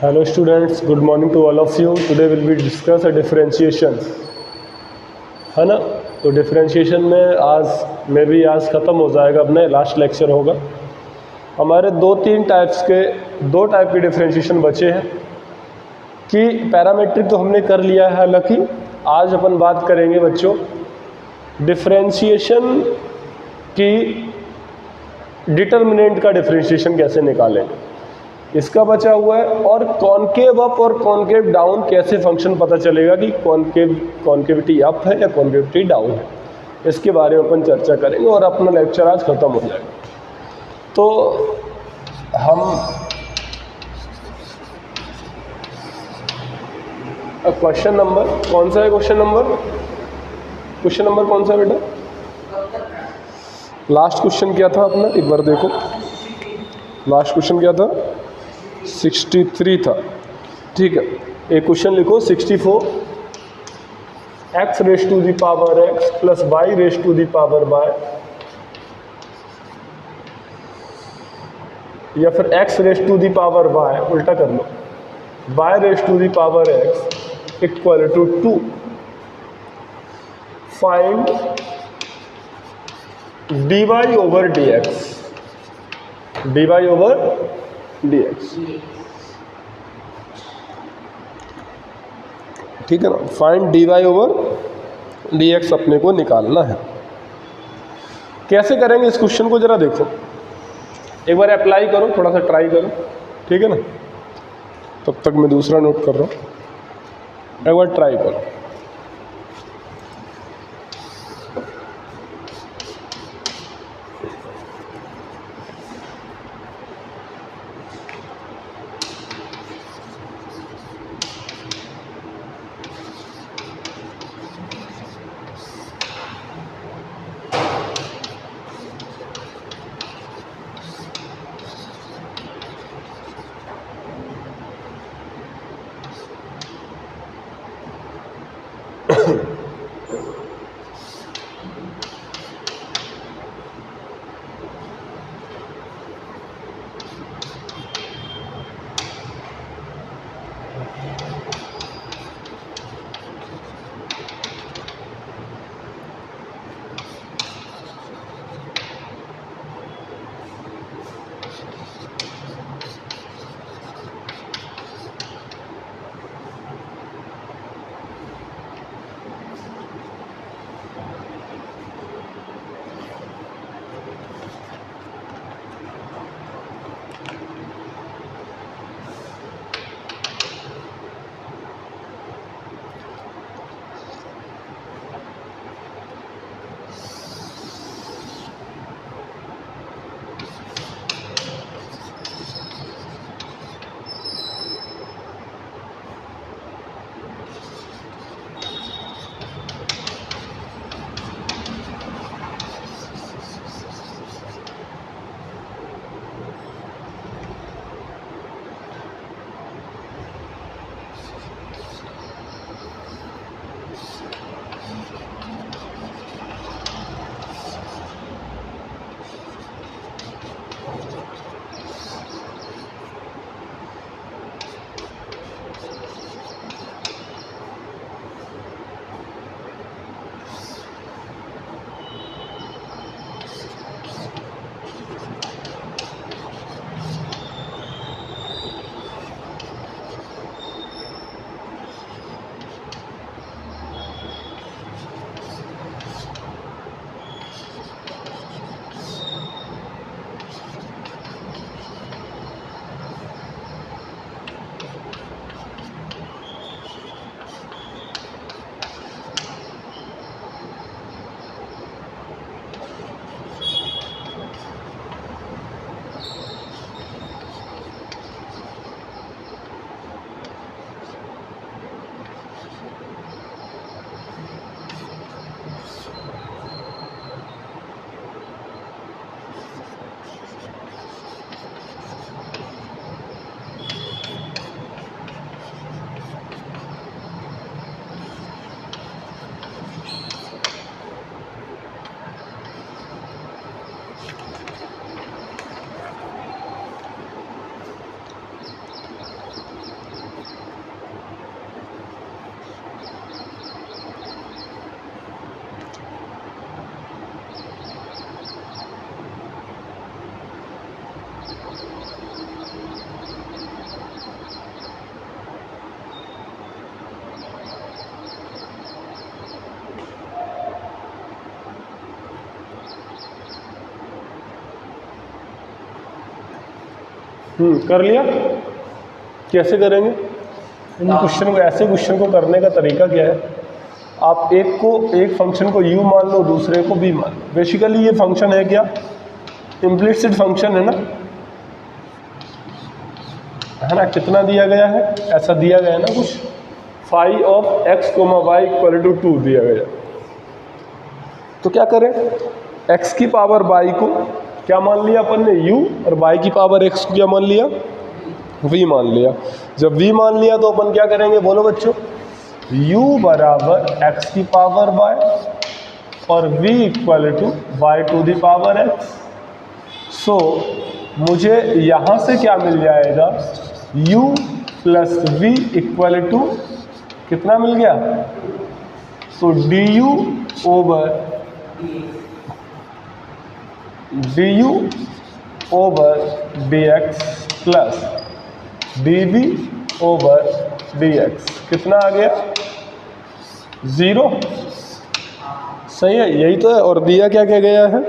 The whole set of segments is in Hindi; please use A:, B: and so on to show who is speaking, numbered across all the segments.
A: Hello students, good morning to all of you. Today will be discuss a differentiation, है ना। तो डिफरेंशिएशन में आज ख़त्म हो जाएगा, अपने लास्ट लेक्चर होगा। हमारे दो टाइप के डिफरेंशिएशन बचे हैं कि पैरामेट्रिक तो हमने कर लिया है। हालांकि आज अपन बात करेंगे बच्चों डिफरेंशिएशन की डिटर्मिनेंट का डिफरेंशिएशन कैसे निकालेंगे, इसका बचा हुआ है। और कॉनकेव अप और कॉनकेव डाउन कैसे फंक्शन पता चलेगा कि कॉनकेविटी अप है या कॉनकेविटी डाउन है, इसके बारे में अपन चर्चा करेंगे और अपना लेक्चर आज ख़त्म हो जाएगा। तो हम क्वेश्चन नंबर कौन सा है? क्वेश्चन नंबर कौन सा है बेटा? लास्ट क्वेश्चन क्या था अपना, एक बार देखो। लास्ट क्वेश्चन क्या था? 63 था। ठीक है, एक क्वेश्चन लिखो 64 x raise to the power x plus y raise to the power y, या फिर x raise to the power y, उल्टा कर लो, y raise to the power x equal to 2। Find dy over dx, dy over dx। ठीक है ना, फाइंड dy ओवर dx अपने को निकालना है। कैसे करेंगे इस क्वेश्चन को जरा देखो, एक बार अप्लाई करो, थोड़ा सा ट्राई करो। ठीक है ना, तब तक मैं दूसरा नोट कर रहा हूँ, एक बार ट्राई करो। कर लिया? कैसे करेंगे इन क्वेश्चन को? ऐसे क्वेश्चन को करने का तरीका क्या है, आप एक फंक्शन को u मान लो, दूसरे को b मान लो। बेसिकली ये फंक्शन है क्या, इम्प्लिसिट फंक्शन है ना, कितना दिया गया है, ऐसा दिया गया है ना कुछ, phi of x, y equal to 2 दिया गया। तो क्या करें, x की पावर y को क्या मान लिया अपन ने, u, और y की पावर x को क्या मान लिया, v मान लिया। जब v मान लिया तो अपन क्या करेंगे, बोलो बच्चों, u बराबर x की पावर y और v equal to y to the power x। So मुझे यहाँ से क्या मिल जाएगा, u plus v equal to कितना मिल गया, तो du over dx plus dv over dx कितना आ गया, 0। सही है, यही तो है। और दिया क्या क्या गया है,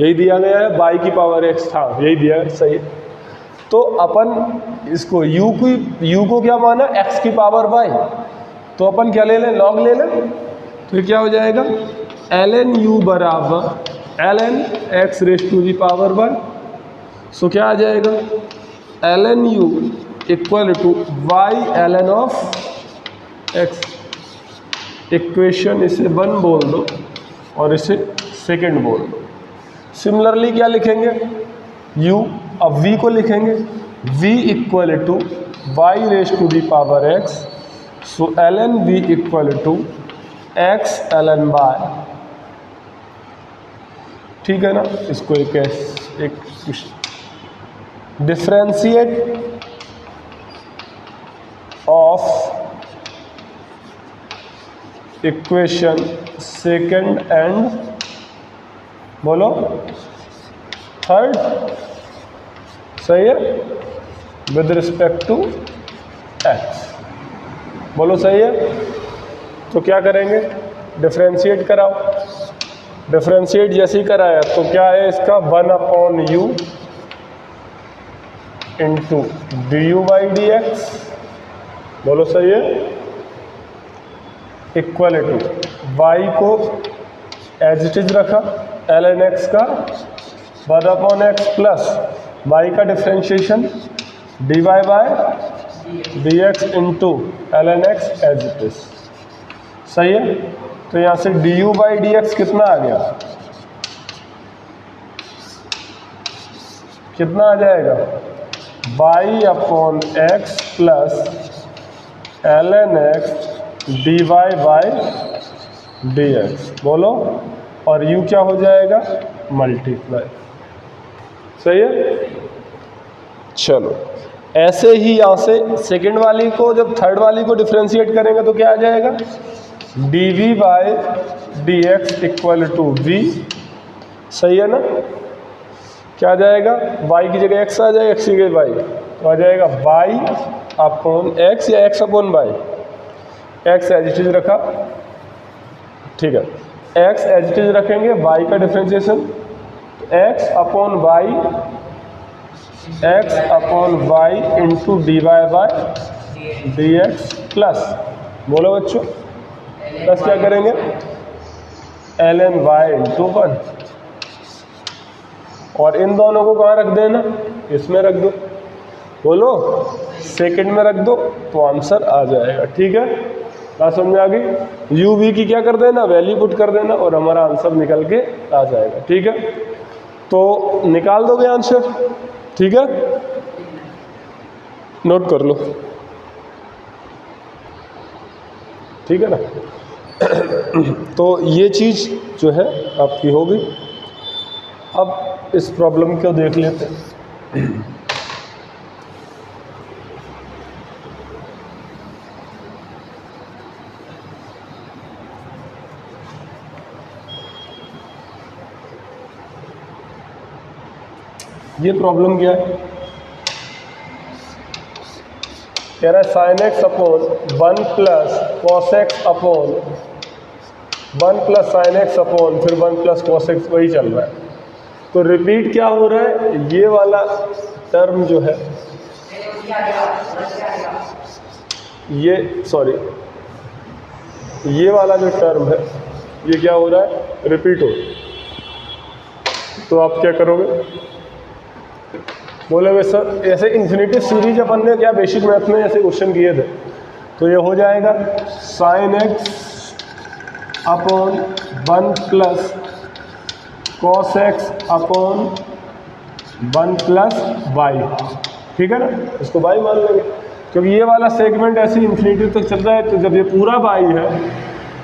A: यही दिया गया है, y की पावर x था, यही दिया है, सही है। तो अपन इसको u को क्या माना, x की पावर y, तो अपन क्या ले लें, log ले लें। तो ये क्या हो जाएगा, ln u बराबर ln x raise to the power y। So क्या आ जाएगा, ln u equal to y ln of x। Equation इसे 1 बोल दो और इसे सेकंड बोल दो। सिमिलरली क्या लिखेंगे, u, अब v को लिखेंगे, v equal to y raise to the power x। So ln v equal to x ln y, ठीक है ना। इसको एक differentiate of equation second and बोलो थर्ड, सही है, विद रिस्पेक्ट टू x, बोलो सही है। तो क्या करेंगे, डिफरेंशिएट कराओ। डिफरेंशिएट जैसे ही कराया तो क्या है इसका, 1/u into du by dx, बोलो सही है, इक्वल टू y को एज इट इज रखा, ln x का 1/x प्लस y का differentiation dy by dx into ln x as it is, सही है। तो यहाँ से du बाई dx कितना आ गया, कितना आ जाएगा, y/x plus ln x dy by dx, बोलो, और u क्या हो जाएगा, मल्टीप्लाई, सही है। चलो ऐसे ही यहाँ से सेकंड वाली को, जब थर्ड वाली को डिफरेंशिएट करेंगे तो क्या आ जाएगा, dv by dx equal to v, सही है ना। क्या आ जाएगा, y की जगह x आ जाएगा, x की जगह y, तो आ जाएगा y/x या x/y, x as it is रखा, ठीक है, x एज इट इज रखेंगे, y का differentiation x/y into dy by dx plus, बोलो बच्चों, प्लस क्या करेंगे, ln y इंटू 1, और इन दोनों को कहाँ रख देना, इसमें रख दो, बोलो सेकंड में रख दो, तो आंसर आ जाएगा, ठीक है। बात समझ आ गई, u v की क्या कर देना, वैल्यू पुट कर देना, और हमारा आंसर निकल के आ जाएगा, ठीक है। तो निकाल दोगे आंसर, ठीक है, नोट कर लो, ठीक है ना। तो ये चीज़ जो है आपकी हो गई। अब इस प्रॉब्लम को देख लेते हैं। ये प्रॉब्लम क्या है, कह रहा है sine x upon 1 plus cos x upon 1 plus sine x upon फिर 1 प्लस कॉस एक्स, वही चल रहा है। तो रिपीट क्या हो रहा है, ये वाला टर्म जो है ये सॉरी ये वाला जो टर्म है ये क्या हो रहा है, रिपीट हो। तो आप क्या करोगे, बोलोगे सर ऐसे इन्फिनिटी सीरीज अपन ने क्या बेसिक मैथ में ऐसे क्वेश्चन किए थे। तो ये हो जाएगा sine x upon 1 plus cos x upon 1 plus y, ठीक है ना, इसको वाई मान लेंगे क्योंकि ये वाला सेगमेंट ऐसे इन्फिनिटी तक चल रहा है। तो जब ये पूरा वाई है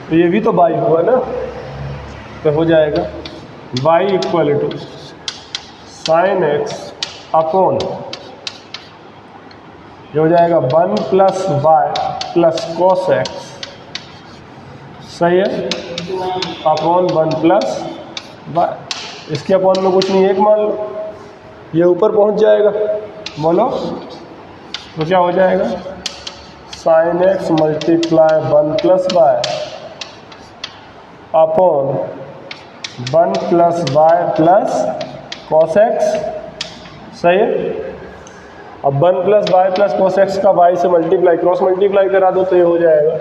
A: तो ये भी तो वाई हुआ ना, तो हो जाएगा y equal to sine x upon ये हो जाएगा 1 plus y plus cos x, सही है, अपॉन 1 प्लस वाई। इसके अपॉन में कुछ नहीं, एक मान लो, ये ऊपर पहुंच जाएगा, बोलो तो क्या हो जाएगा, sine x multiply 1 plus y upon 1 plus y plus cos x, सही है। अब 1 plus y plus cos x का वाई से मल्टीप्लाई क्रॉस मल्टीप्लाई करा दो तो ये हो जाएगा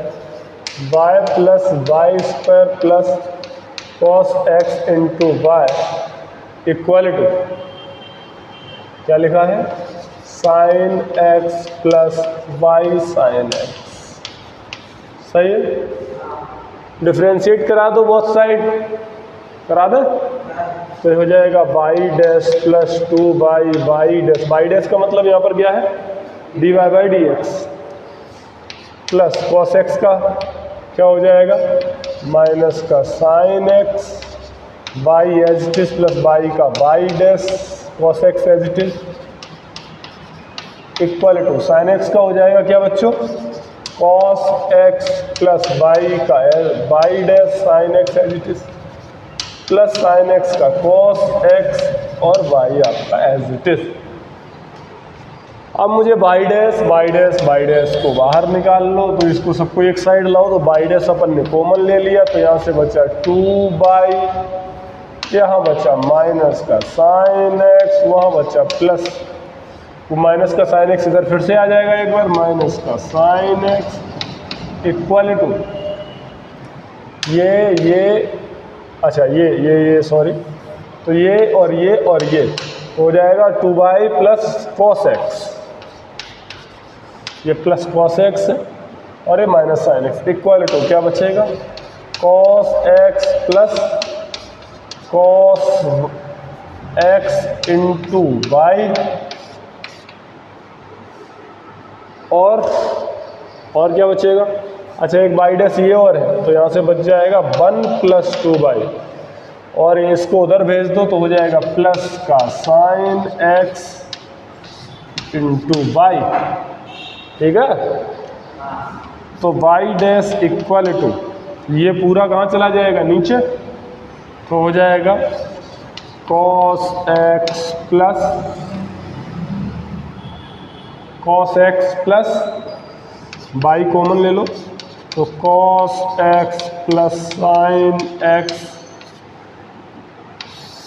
A: y plus y square plus cos x into y equal to क्या लिखा है, sine x plus y sine x, सही है। डिफ्रेंशिएट करा दो बोथ साइड, करा दे तो हो जाएगा y dash plus 2 by y dash, y dash का मतलब यहाँ पर क्या है, d y by d x plus cos x का क्या हो जाएगा माइनस का sine x y as it is plus y का y dash cos x as it is equal to sine x का हो जाएगा क्या बच्चों, कॉस एक्स प्लस वाई का y dash sine x as it is plus sine x का कॉस एक्स और वाई आपका एज इट इज। अब मुझे y dash y dash y dash को बाहर निकाल लो, तो इसको सबको एक साइड लाओ, तो वाई डैश अपन ने कॉमन ले लिया, तो यहाँ से बचा 2 बाई, यहाँ बचा माइनस का साइन एक्स, वहाँ बचा प्लस, वो माइनस का साइन एक्स इधर फिर से आ जाएगा एक बार, माइनस का साइन एक्स इक्वल टू ये अच्छा ये सॉरी, तो ये और ये हो जाएगा 2 बाई प्लस कॉस एक्स, ये प्लस कॉस एक्स है और ये minus sine x equal to क्या बचेगा, cos x plus cos x into y और क्या बचेगा, अच्छा एक बाई डैश ये और है, तो यहाँ से बच जाएगा 1 प्लस 2 बाई, और इसको उधर भेज दो तो हो जाएगा प्लस का साइन एक्स इंटू वाई, ठीक है। तो वाई डैश इक्वल टू ये पूरा कहाँ चला जाएगा, नीचे, तो हो जाएगा cos x plus y common ले लो, तो cos x plus sine x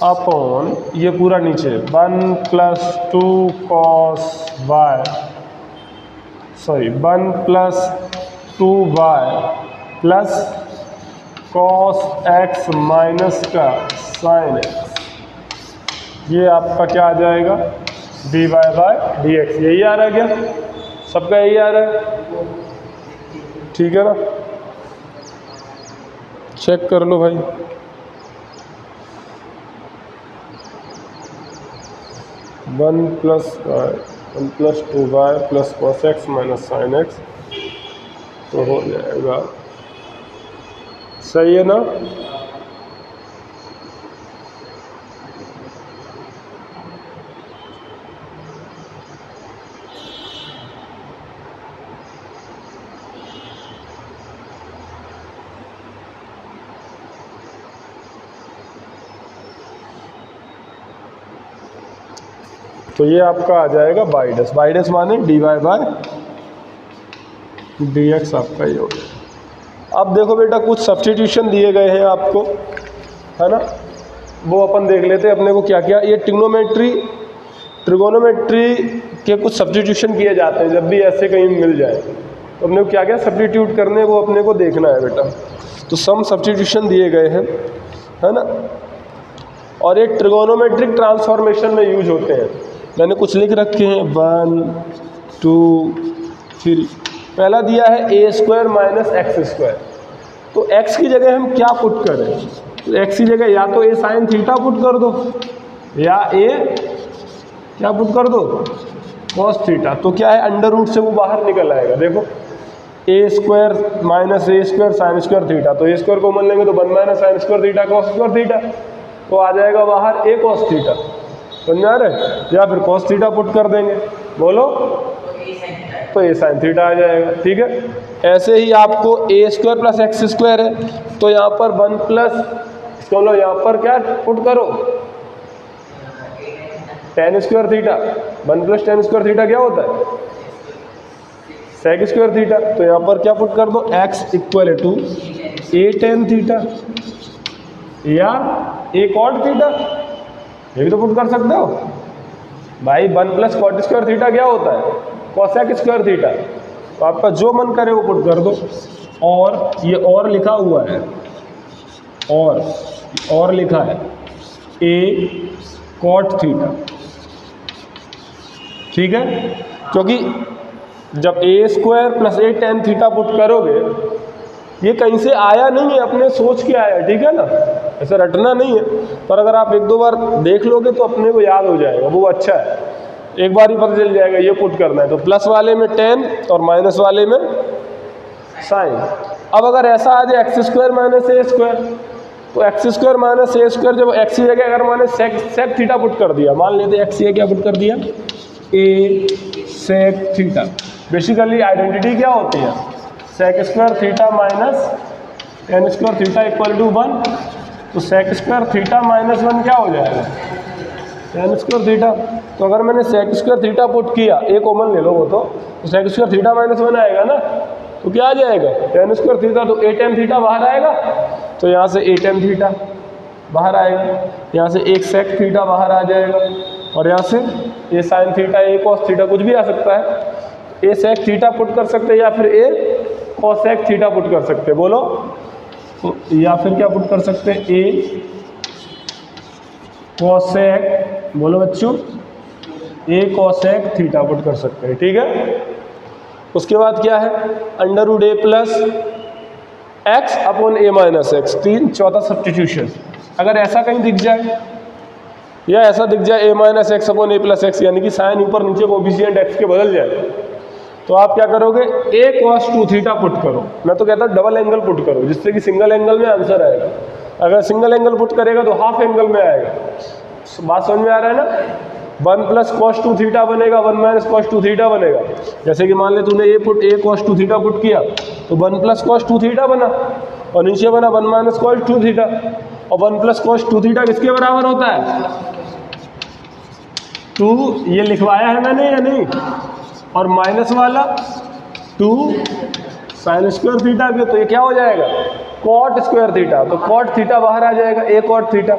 A: upon ये पूरा नीचे 1 plus 2 cos y, sorry 1 plus 2 y plus cos x minus का साइन एक्स, ये आपका क्या आ जाएगा, d y by d x. यही आ रहा है क्या, सबका यही आ रहा है, ठीक है ना, चेक कर लो भाई। One plus 2 y plus cos x minus sine x, तो हो जाएगा, सही है ना। तो ये आपका आ जाएगा बाई डैश माने d y by d x आपका ये हो गया। अब देखो बेटा कुछ सब्स्टिट्यूशन दिए गए हैं आपको, है ना, वो अपन देख लेते हैं अपने को क्या क्या। ये ट्रिग्नोमेट्री ट्रिगोनोमेट्री के कुछ सब्स्टिट्यूशन किए जाते हैं जब भी ऐसे कहीं मिल जाए, तो अपने को क्या क्या सब्स्टिट्यूट करने वो अपने को देखना है बेटा। तो सम सब्स्टिट्यूशन दिए गए हैं, है ना, और ये ट्रिगोनोमेट्रिक ट्रांसफॉर्मेशन में यूज होते हैं। मैंने कुछ लिख रखे हैं 1 2 3। पहला दिया है a² माइनस x²। तो x की जगह हम क्या पुट करें? तो x की जगह या तो a sin थीटा पुट कर दो या a क्या पुट कर दो cos थीटा। तो क्या है, अंडर रूट से वो बाहर निकल आएगा। देखो a² minus a² sin² theta, तो a² को मान लेंगे तो 1 minus sin² theta cos² theta, तो आ जाएगा बाहर a cos थीटा। समझ आ रहा है? या फिर cos थीटा पुट कर देंगे, बोलो, तो a sin थीटा आ जाएगा। ठीक है, ऐसे ही आपको a² प्लस x² है, तो यहाँ पर 1 प्लस चलो यहाँ पर क्या पुट करो tan² theta. 1 plus tan² theta क्या होता है? sec² theta. तो यहाँ पर क्या पुट कर दो, x equal to a tan theta या a cot थीटा, ये भी तो पुट कर सकते हो भाई। 1 प्लस cot² थीटा क्या होता है? cosec² theta. तो आपका जो मन करे वो पुट कर दो। और ये और लिखा हुआ है, और लिखा है a cot थीटा। ठीक है, क्योंकि जब a² plus a tan theta put करोगे, ये कहीं से आया नहीं है, अपने सोच के आया, ठीक है ना, ऐसा रटना नहीं है। पर अगर आप 1-2 बार देख लोगे तो अपने को याद हो जाएगा, वो अच्छा है। एक बार ही पता चल जाएगा ये पुट करना है। तो प्लस वाले में tan और माइनस वाले में साइन। अब अगर ऐसा आ जाए x² माइनस a², तो x² माइनस a² जब x की जगह अगर मैंने sec थीटा पुट कर दिया, मान लेते x की क्या पुट कर दिया a sec theta. Basically identity क्या होती है? sec² theta minus tan² theta equal to 1। तो sec² थीटा माइनस 1 क्या हो जाएगा? tan² theta. तो अगर मैंने sec² थीटा पुट किया, a कॉमन ले लो वो, तो sec² थीटा माइनस 1 आएगा ना, तो क्या आ जाएगा? tan² theta. तो a tan थीटा बाहर आएगा, तो यहाँ से a tan थीटा बाहर आएगा, यहाँ से एक sec थीटा बाहर आ जाएगा, और यहाँ से a sin theta, a cos theta, कुछ भी आ सकता है। a sec थीटा पुट कर सकते हैं या फिर a cosec थीटा पुट कर सकते हैं, बोलो। तो या फिर क्या पुट कर सकते हैं? a cosec, बोलो बच्चों, a cosec थीटा पुट कर सकते हैं। ठीक है, उसके बाद क्या है? Under root a plus x upon a minus x। 3 चौथा सब्स्टिट्यूशन। अगर ऐसा कहीं दिख जाए या ऐसा दिख जाए a minus x upon a plus x, यानी कि साइन ऊपर नीचे कोएफिशिएंट x के बदल जाए, तो आप क्या करोगे? a cos 2 थीटा पुट करो। मैं तो कहता हूँ डबल एंगल पुट करो, जिससे कि सिंगल एंगल में आंसर आएगा। अगर सिंगल एंगल पुट करेगा तो हाफ एंगल में आएगा। बात समझ में आ रहा है ना? 1 प्लस cos 2 थीटा बनेगा, 1 माइनस cos 2 थीटा बनेगा। जैसे कि मान ले तूने a cos 2 थीटा पुट किया, तो 1 प्लस cos 2 थीटा बना, और नीचे बना 1 माइनस cos 2 थीटा। और 1 प्लस cos 2 थीटा किसके बराबर होता है? 2, ये लिखवाया है मैंने या नहीं? और माइनस वाला 2 sin² थीटा के, तो ये क्या हो जाएगा? cot² theta. तो cot थीटा बाहर आ जाएगा, a cot थीटा।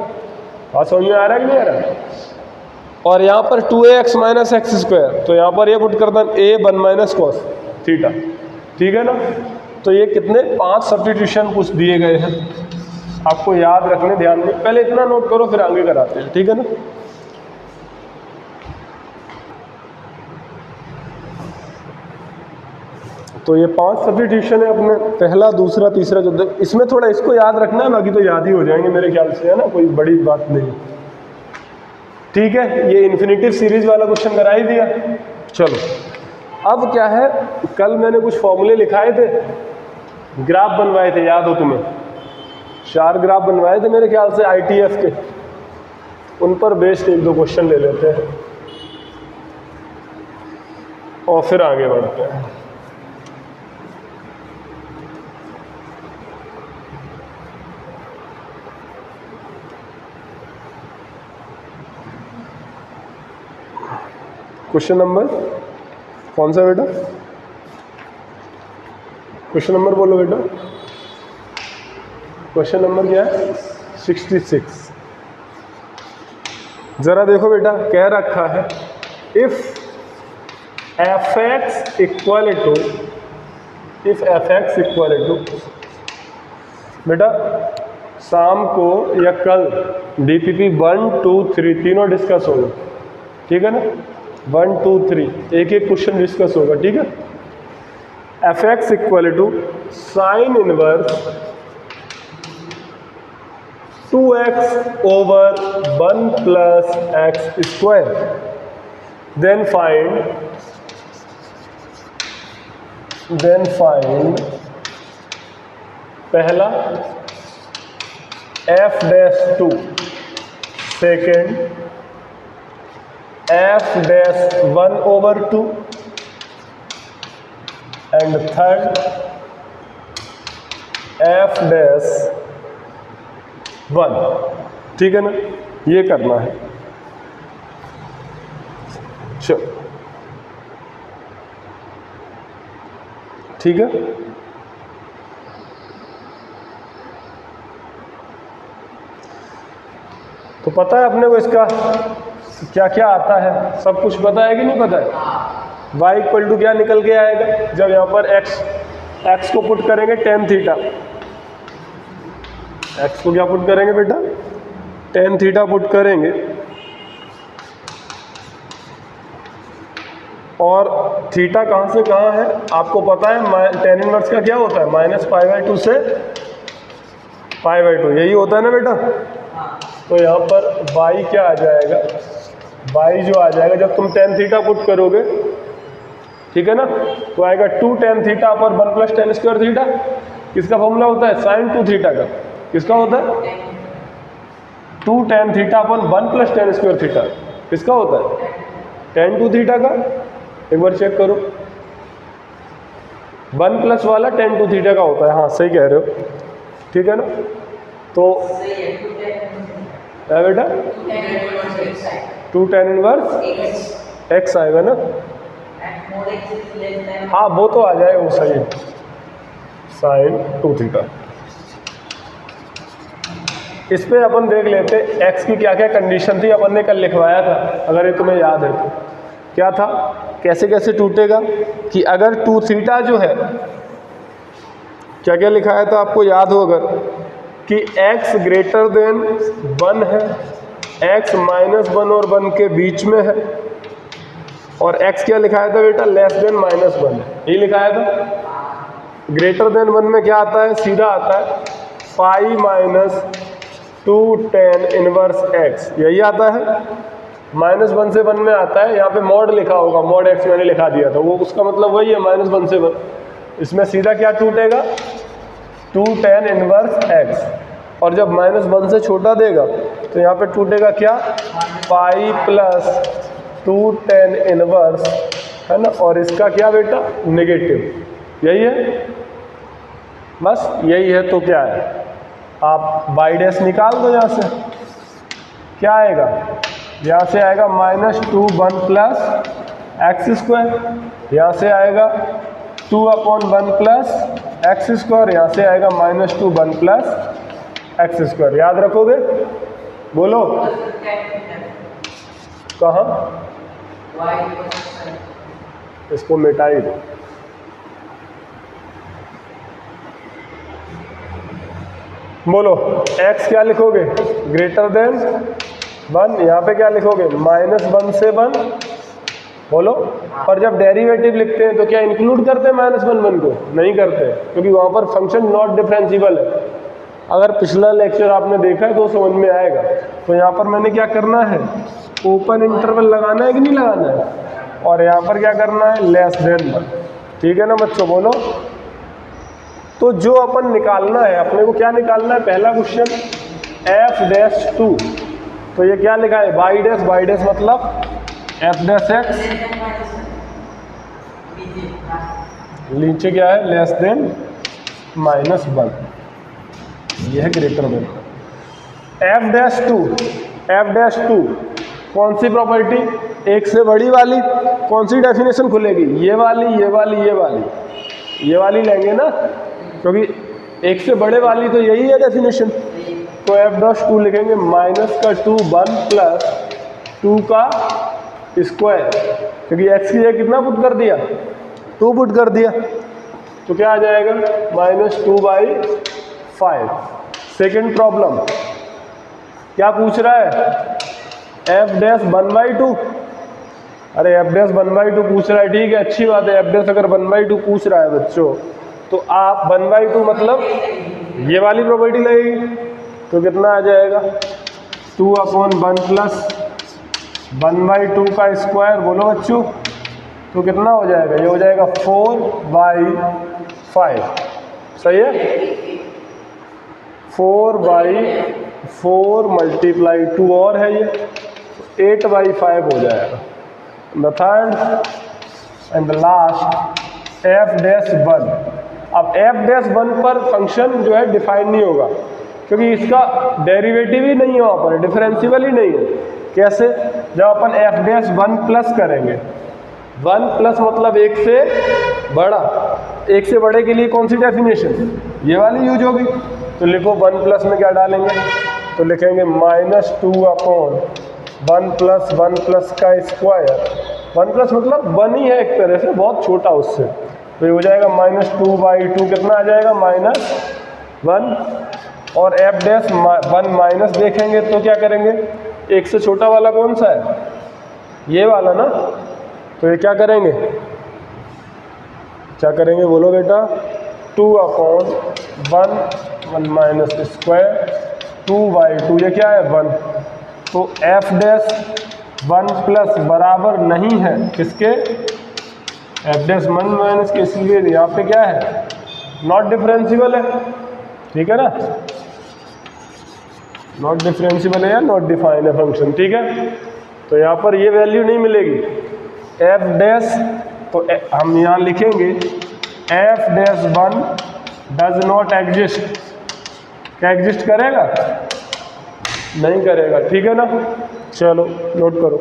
A: बात समझ में आ रहा है कि नहीं आ रहा? और यहाँ पर 2ax माइनस x², तो यहाँ पर ये पुट कर दें a 1 माइनस cos थीटा। ठीक है ना? तो ये कितने 5 सब्स्टिट्यूशन कुछ दिए गए हैं, आपको याद रखने, ध्यान में। पहले इतना नोट करो, फिर आगे कराते हैं। ठीक है ना? तो ये 5 सब्स्टिट्यूशन है अपने, पहला, दूसरा, तीसरा, चौथा। इसमें थोड़ा इसको याद रखना है, बाकी तो याद ही हो जाएंगे मेरे ख्याल से, है ना, कोई बड़ी बात नहीं। ठीक है, ये इन्फिनिटिव सीरीज वाला क्वेश्चन करा ही दिया। चलो, अब क्या है, कल मैंने कुछ फॉर्मूले लिखाए थे, ग्राफ बनवाए थे, याद हो तुम्हें? 4 ग्राफ बनवाए थे मेरे ख्याल से ITF के। उन पर बेस्ड 1-2 क्वेश्चन ले लेते हैं और फिर आगे बढ़ते हैं। क्वेश्चन नंबर कौन सा बेटा? क्वेश्चन नंबर बोलो बेटा। क्वेश्चन नंबर क्या है? 66। जरा देखो बेटा, कह रखा है if f x equal to बेटा शाम को या कल DPP 1, 2, 3 तीनों डिस्कस होगा, ठीक है ना। 1, 2, 3 एक एक क्वेश्चन डिस्कस होगा, ठीक है। F x equal to sine inverse 2x over 1 plus x square, then find पहला f dash 2, second f dash 1 over 2 and third f dash 1, ठीक है ना। ये करना है। चलो ठीक है। तो पता है अपने को इसका क्या क्या आता है, सब कुछ पता है कि नहीं पता है। y इक्वल टू क्या निकल के आएगा जब यहाँ पर x को पुट करेंगे tan थीटा, x को क्या पुट करेंगे बेटा, tan थीटा पुट करेंगे, और थीटा कहाँ से कहाँ है आपको पता है। tan इनवर्स का क्या होता है, -π/2 से π/2, यही होता है ना बेटा। तो यहाँ पर y क्या आ जाएगा, y जो आ जाएगा जब तुम tan थीटा पुट करोगे, ठीक है ना, तो आएगा 2 tan थीटा पर 1 प्लस tan स्क्वायर थीटा। किसका फॉर्मूला होता है, sin 2 थीटा का। किसका होता है, 2 tan थीटा पर 1 प्लस tan स्क्वायर थीटा। किसका होता है, tan 2 थीटा का। एक बार चेक करो, 1 प्लस वाला tan 2 थीटा का होता है। हाँ सही कह रहे हो, ठीक है ना। तो है बेटा 2 tan इनवर्स x आएगा ना। हाँ वो तो आ जाएगा, वो सही है, sin 2 थीटा। इस पे अपन देख लेते x की क्या क्या कंडीशन थी, अपन ने कल लिखवाया था, अगर ये तुम्हें याद है तो। क्या था, कैसे कैसे टूटेगा कि अगर 2 थीटा जो है, क्या क्या लिखाया था आपको याद हो अगर, कि x ग्रेटर देन 1 है, x -1 और 1 के बीच में है, और x क्या लिखाया था बेटा, लेस देन -1 है, यही लिखाया था। ग्रेटर देन 1 में क्या आता है, सीधा आता है π-2 tan इनवर्स x, यही आता है। -1 से 1 में आता है, यहाँ पे मॉड लिखा होगा, मॉड x मैंने लिखा दिया था, वो उसका मतलब वही है, -1 से 1। इसमें सीधा क्या टूटेगा, 2 tan इनवर्स x, और जब -1 से छोटा देगा तो यहाँ पे टूटेगा क्या, π+2 tan इनवर्स, है ना। और इसका क्या बेटा, नेगेटिव, यही है, बस यही है। तो क्या है, आप y डैश निकाल दो यहाँ से, क्या आएगा, यहाँ से आएगा -2 1 प्लस एक्स स्क्वायर, यहाँ से आएगा 2/1 प्लस एक्स स्क्वायर, यहाँ से आएगा -2 1 प्लस एक्स स्क्वायर। याद रखोगे, बोलो कहाँ, इसको मिटाई दो। बोलो x क्या लिखोगे, ग्रेटर देन 1, यहाँ पे क्या लिखोगे, -1 से 1, बोलो। और जब डेरिवेटिव लिखते हैं तो क्या इंक्लूड करते हैं -1 1 को, नहीं करते, क्योंकि वहाँ पर फंक्शन नॉट डिफरेंशिएबल है। अगर पिछला लेक्चर आपने देखा है तो समझ में आएगा। तो यहाँ पर मैंने क्या करना है, ओपन इंटरवल लगाना है कि नहीं लगाना है, और यहाँ पर क्या करना है, लेस देन 1, ठीक है ना बच्चों, बोलो। तो जो अपन निकालना है, अपने को क्या निकालना है, पहला क्वेश्चन f-2, तो ये क्या लिखा है, y डैश मतलब f डैश x, नीचे क्या है, लेस देन -1, ये है ग्रेटर देन। f-2 कौन सी प्रॉपर्टी, एक से बड़ी वाली, कौन सी डेफिनेशन खुलेगी, ये वाली लेंगे ना, क्योंकि एक से बड़े वाली तो यही है डेफिनेशन। तो f-2 लिखेंगे -2 1 प्लस 2 का स्क्वायर, क्योंकि x की जगह कितना पुट कर दिया, 2 पुट कर दिया, तो क्या आ जाएगा -2/5। सेकेंड प्रॉब्लम क्या पूछ रहा है, f डैश 1/2। अरे f डैश 1/2 पूछ रहा है, ठीक है, अच्छी बात है। f डैश अगर 1/2 पूछ रहा है बच्चों, तो आप 1/2 मतलब ये वाली प्रॉपर्टी लगेगी, तो कितना आ जाएगा 2/1 प्लस 1/2 का स्क्वायर, बोलो बच्चों, तो कितना हो जाएगा, ये हो जाएगा 4/5। सही है, 4/4 मल्टीप्लाई 2 और है ये 8/5 हो जाएगा। The third and the last f dash 1। अब f डैश 1 पर फंक्शन जो है डिफाइन नहीं होगा, क्योंकि इसका डेरिवेटिव ही नहीं है वहाँ पर, डिफरेंशियल ही नहीं है। कैसे, जब अपन f डैश 1 प्लस करेंगे, 1 प्लस मतलब एक से बड़ा, एक से बड़े के लिए कौन सी डेफिनेशन, ये वाली यूज होगी। तो लिखो 1 प्लस में क्या डालेंगे, तो लिखेंगे -2/1 प्लस 1 प्लस का स्क्वायर। 1 प्लस मतलब 1 ही है एक तरह से, बहुत छोटा उससे, तो ये हो जाएगा -2/2, कितना आ जाएगा -1। और f डैश 1 माइनस देखेंगे तो क्या करेंगे, एक से छोटा वाला कौन सा है, ये वाला ना, तो ये क्या करेंगे, क्या करेंगे बोलो बेटा, 2/1 माइनस स्क्वायर 2/2, ये क्या है 1। तो f डैश 1 प्लस बराबर नहीं है किसके, f डैश 1 माइनस के, इसलिए यहाँ पे क्या है, नॉट डिफरेंशियल है, ठीक है ना, नॉट डिफरेंशियल है या नॉट डिफाइन है फंक्शन, ठीक है। तो यहाँ पर ये वैल्यू नहीं मिलेगी f डैश, तो हम यहाँ लिखेंगे f dash 1 does not exist. क्या एग्जिस्ट करेगा, नहीं करेगा, ठीक है ना। चलो नोट करो,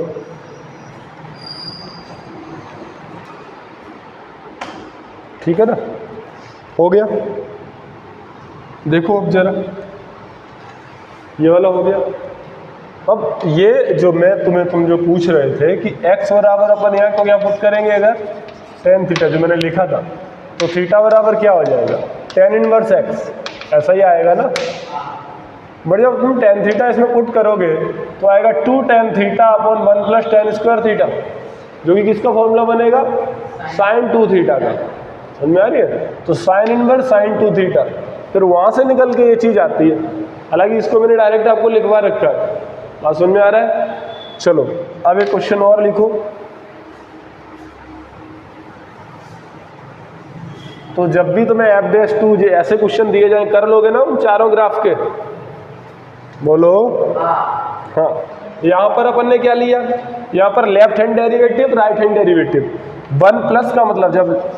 A: ठीक है ना, हो गया। देखो अब जरा, ये वाला हो गया। अब ये जो तुम जो पूछ रहे थे कि x बराबर अपन यहाँ को क्या पुट करेंगे, अगर tan थीटा जो मैंने लिखा था, तो थीटा बराबर क्या हो जाएगा, tan इनवर्स x, ऐसा ही आएगा ना। बट जब तुम tan थीटा इसमें पुट करोगे तो आएगा 2 tan theta upon 1 plus tan square theta, जो कि किसका फॉर्मूला बनेगा, sin 2 थीटा का। समझ में आ रही है, तो sin इनवर्स sin 2 थीटा, फिर वहाँ से निकल के ये चीज़ आती है। हालांकि इसको मैंने डायरेक्ट आपको लिखवा रखा है, बात समझ में आ रहा है। चलो अब एक क्वेश्चन और लिखो। तो जब भी तुम्हें f डैश 2 ऐसे क्वेश्चन दिए जाए, कर लोगे ना उन चारों ग्राफ के, बोलो हाँ। यहाँ पर अपन ने क्या लिया, यहाँ पर left hand derivative, right hand derivative. 1 plus का मतलब जब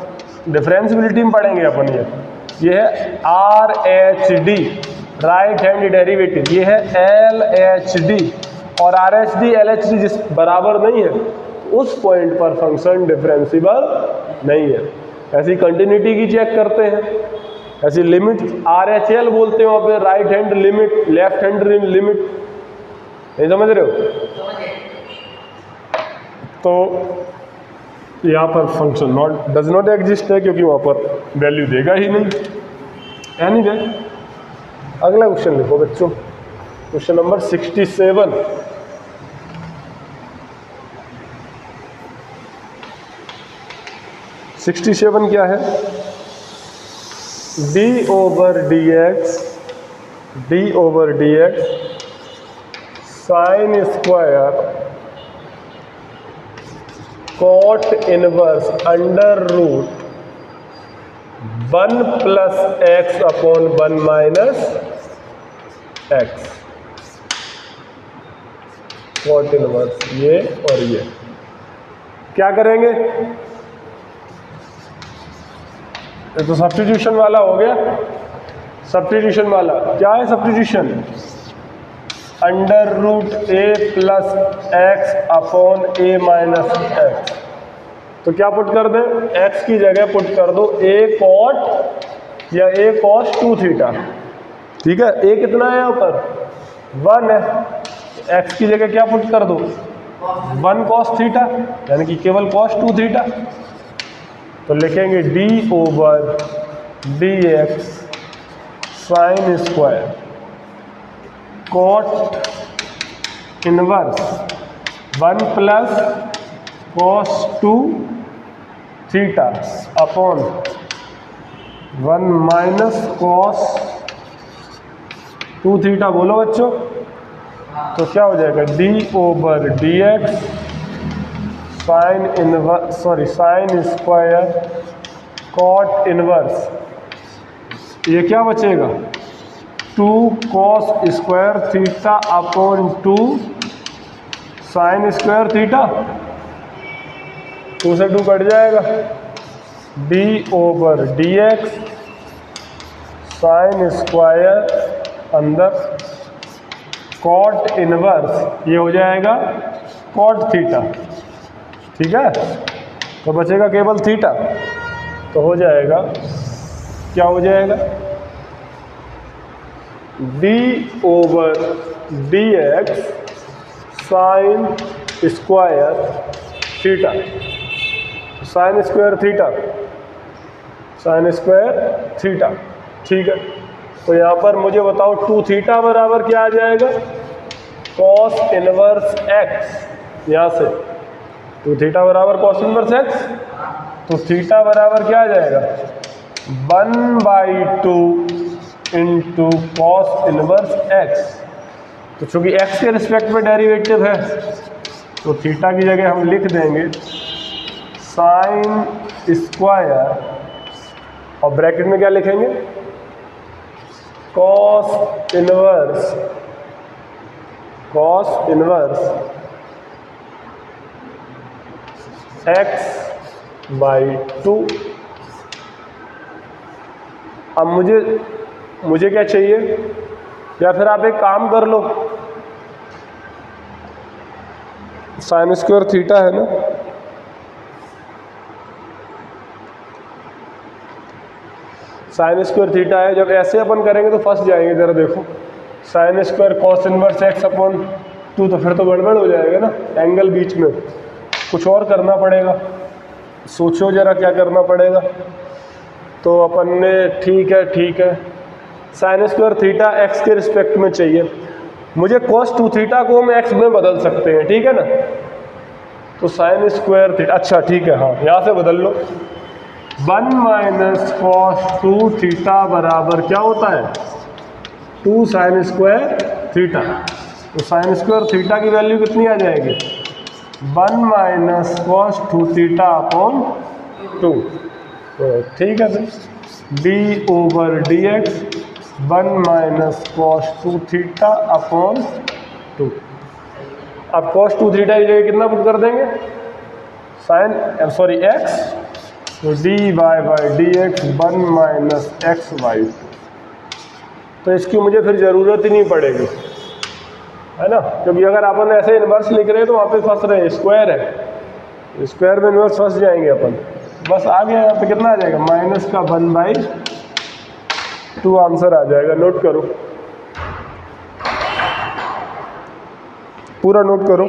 A: डिफरेंशियबिलिटी में पढ़ेंगे अपन, ये है RH D right hand derivative, ये है LH D, और RH D LH D जिस बराबर नहीं है उस पॉइंट पर फंक्शन डिफरेंशिबल नहीं है। ऐसी कंटिन्यूटी की चेक करते हैं, ऐसी लिमिट RHL बोलते हैं वहाँ पे, right hand limit, left hand limit, नहीं समझ रहे हो। तो यहाँ पर फंक्शन डज नॉट एग्जिस्ट है, क्योंकि वहाँ पर वैल्यू देगा ही नहीं। एनीवे अगला क्वेश्चन लिखो बच्चों, क्वेश्चन नंबर 67। क्या है, d/dx sine square cot inverse under root 1 plus x upon 1 minus x, cot inverse ये और ये। क्या करेंगे, ये तो सब्स्टिट्यूशन वाला हो गया। सब्स्टिट्यूशन वाला क्या है, substitution under root a plus x upon a minus x. तो क्या पुट कर दें, x की जगह पुट कर दो a कॉट या a cos 2 थीटा, ठीक है। a कितना है यहाँ पर 1 है, x की जगह क्या पुट कर दो 1 कॉस थीटा, यानी कि केवल cos 2 थीटा। तो लिखेंगे d/dx sine square cot inverse 1 plus cos 2 theta upon 1 minus cos 2 theta. बोलो बच्चों, तो क्या हो जाएगा d/dx sine square cot inverse, ये क्या बचेगा 2 cos square theta upon 2 sine square theta. 2 से 2 कट जाएगा, d/dx साइन स्क्वायर अंदर कॉट इनवर्स, ये हो जाएगा कॉट थीटा। ठीक है, तो बचेगा केवल थीटा, तो हो जाएगा, क्या हो जाएगा d/dx sine square theta, sine square theta, sine square theta. ठीक है, तो यहाँ पर मुझे बताओ 2 थीटा बराबर क्या आ जाएगा कॉस इनवर्स x। यहाँ से 2 थीटा बराबर कॉस इनवर्स x, तो थीटा बराबर क्या आ जाएगा 1/2 इंटू कॉस इनवर्स x। तो चूंकि x के रिस्पेक्ट में डेरिवेटिव है, तो थीटा की जगह हम लिख देंगे साइन स्क्वायर, और ब्रैकेट में क्या लिखेंगे कॉस इनवर्स x/2। अब मुझे क्या चाहिए, या फिर आप एक काम कर लो, साइन स्क्वायर थीटा है ना, साइन स्क्वायर थीटा है, जब ऐसे अपन करेंगे तो फंस जाएंगे। जरा देखो, sine square cos inverse x upon 2, तो फिर तो गड़बड़ हो जाएगा ना, एंगल बीच में, कुछ और करना पड़ेगा। सोचो जरा क्या करना पड़ेगा। तो अपन ने ठीक है साइन स्क्वायर थीटा x के रिस्पेक्ट में चाहिए, मुझे cos 2 थीटा को हम x में बदल सकते हैं, ठीक है ना। तो साइन स्क्वायर थीटा, अच्छा ठीक है, हाँ यहाँ से बदल लो। 1 माइनस cos 2 थीटा बराबर क्या होता है 2 साइन स्क्वायर थीटा। तो साइन स्क्वायर थीटा की वैल्यू कितनी आ जाएगी 1 माइनस cos 2 थीटा अपॉन 2। तो ठीक है फिर d/dx 1 minus cos 2 theta upon 2। अब cos 2 थीटा की जगह कितना पुट कर देंगे x, तो dy/dx 1 माइनस x/2। तो इसकी मुझे फिर ज़रूरत ही नहीं पड़ेगी, है ना, क्योंकि अगर अपन ऐसे इन्वर्स लिख रहे हैं तो वहाँ पे फंस रहे हैं, स्क्वायर है, स्क्वायर में इन्वर्स फंस जाएंगे अपन। बस आ गया, यहाँ पे कितना आ जाएगा माइनस का 1/2 आंसर आ जाएगा। नोट करो, पूरा नोट करो।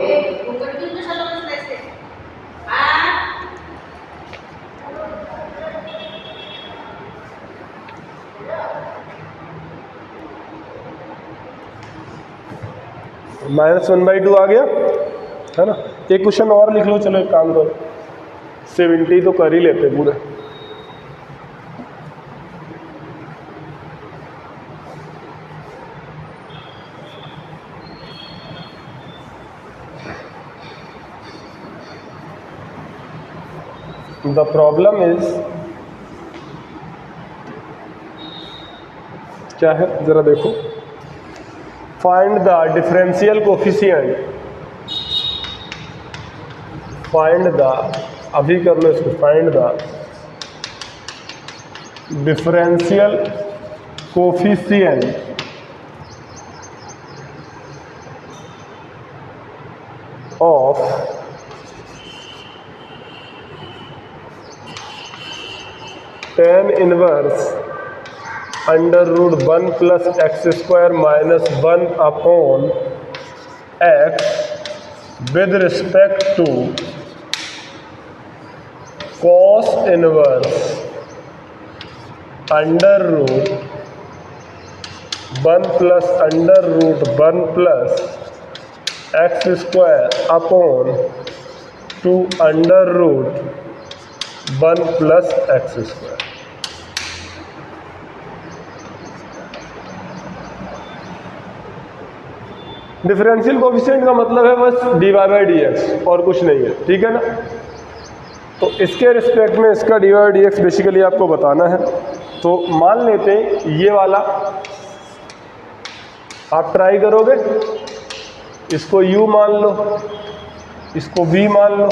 A: -1/2 आ गया, है ना। एक क्वेश्चन और लिख लो, चलो एक काम करो, 70 तो कर ही लेते पूरे। द प्रॉब्लम इज, क्या है जरा देखो, find the differential coefficient, find the, अभी कर लो इसको, find the differential coefficient of tan inverse √1 plus x² minus 1 upon x with respect to cos inverse under root 1 plus under root 1 plus x square upon 2 under root 1 plus x square. Differential coefficient का मतलब है बस dy बाई डी एक्स और कुछ नहीं है, ठीक है ना। तो इसके रिस्पेक्ट में इसका dy by d x basically आपको बताना है। तो मान लेते हैं ये वाला आप ट्राई करोगे, इसको u मान लो, इसको v मान लो,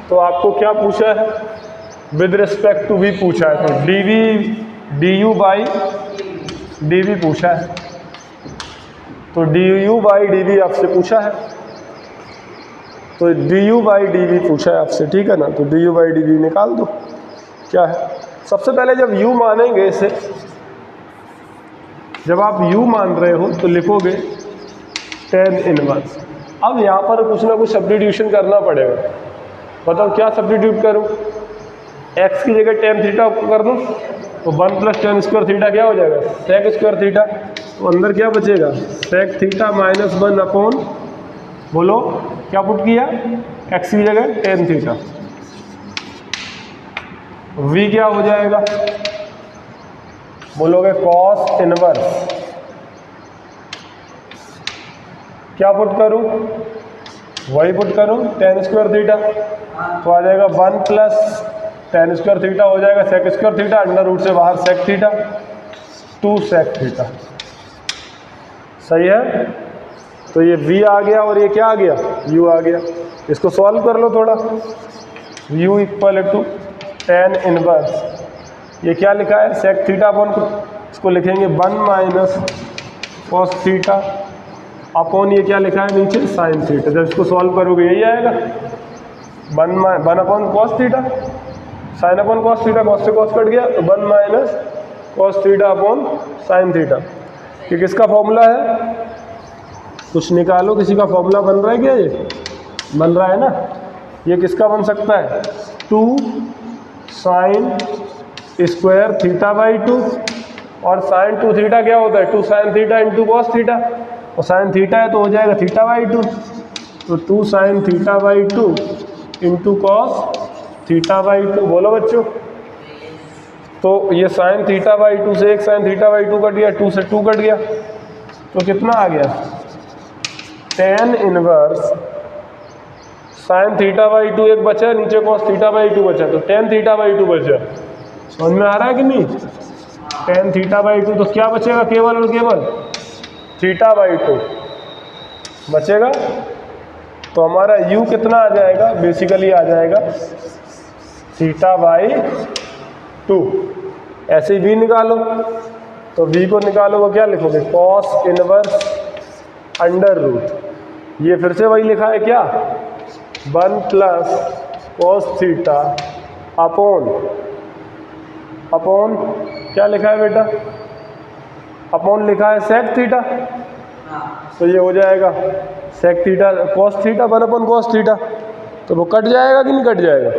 A: तो आपको क्या पूछा है, विद रिस्पेक्ट टू v पूछा है, तो dv du बाई dv पूछा है, तो du बाई dv आपसे पूछा है, तो du बाई dv पूछा है आपसे, ठीक है ना। तो du बाई dv निकाल दो, क्या है। सबसे पहले जब u मानेंगे इसे, जब आप u मान रहे हो तो लिखोगे tan इनवर्स। अब यहाँ पर कुछ ना कुछ सब्स्टिट्यूशन करना पड़ेगा। बताओ क्या सब्स्टिट्यूट करूँ, x की जगह tan थीटा कर दूँ तो 1 प्लस tan स्क्वायर थीटा क्या हो जाएगा, sec स्क्वायर थीटा। तो अंदर क्या बचेगा, sec थीटा माइनस 1 अपॉन, बोलो क्या पुट किया, x की जगह tan थीटा। v क्या हो जाएगा, बोलोगे cos इनवर्स, क्या पुट करूं, वही पुट करूं tan स्क्वायर थीटा, तो आ जाएगा 1 प्लस tan स्क्वायर थीटा हो जाएगा sec square theta, under root से बाहर sec थीटा, 2 sec थीटा, सही है। तो ये v आ गया और ये क्या आ गया, u आ गया। इसको सॉल्व कर लो थोड़ा, u equal to tan inverse, ये क्या लिखा है, sec थीटा अपॉन, इसको लिखेंगे 1 माइनस cos थीटा अपॉन, ये क्या लिखा है नीचे sin थीटा। जब इसको सॉल्व करोगे यही आएगा, 1 upon cos theta, sin upon cos theta, cos से cos कट गया, तो 1 minus cos theta upon sin theta. ये किसका फॉर्मूला है, कुछ निकालो, किसी का फॉर्मूला बन रहा है क्या, ये बन रहा है ना। ये किसका बन सकता है, 2 sin स्क्वायर थीटा बाई 2, और sin 2 थीटा क्या होता है, 2 sin theta into cos theta, और sin थीटा है तो हो जाएगा थीटा बाई 2, तो 2 sin theta by 2 into cos theta by 2। बोलो बच्चों, तो ये sin थीटा बाई 2 से एक sin थीटा बाई 2 कट गया, 2 से 2 कट गया, तो कितना आ गया, tan inverse sin theta by 2 एक बचा, नीचे cos थीटा बाई 2 बचा, तो tan थीटा बाई 2 बचा। समझ में आ रहा है कि नहीं, tan थीटा बाई 2, तो क्या बचेगा, केवल और केवल थीटा बाई 2 बचेगा। तो हमारा u कितना आ जाएगा, बेसिकली आ जाएगा थीटा बाई 2। ऐसे ही v निकालो, तो v को निकालो, वो क्या लिखोगे, cos इनवर्स अंडर रूट, ये फिर से वही लिखा है क्या, 1 प्लस cos थीटा अपॉन क्या लिखा है बेटा, अपॉन लिखा है sec थीटा, तो ये हो जाएगा sec theta cos theta 1 upon cos theta, तो वो कट जाएगा कि नहीं कट जाएगा,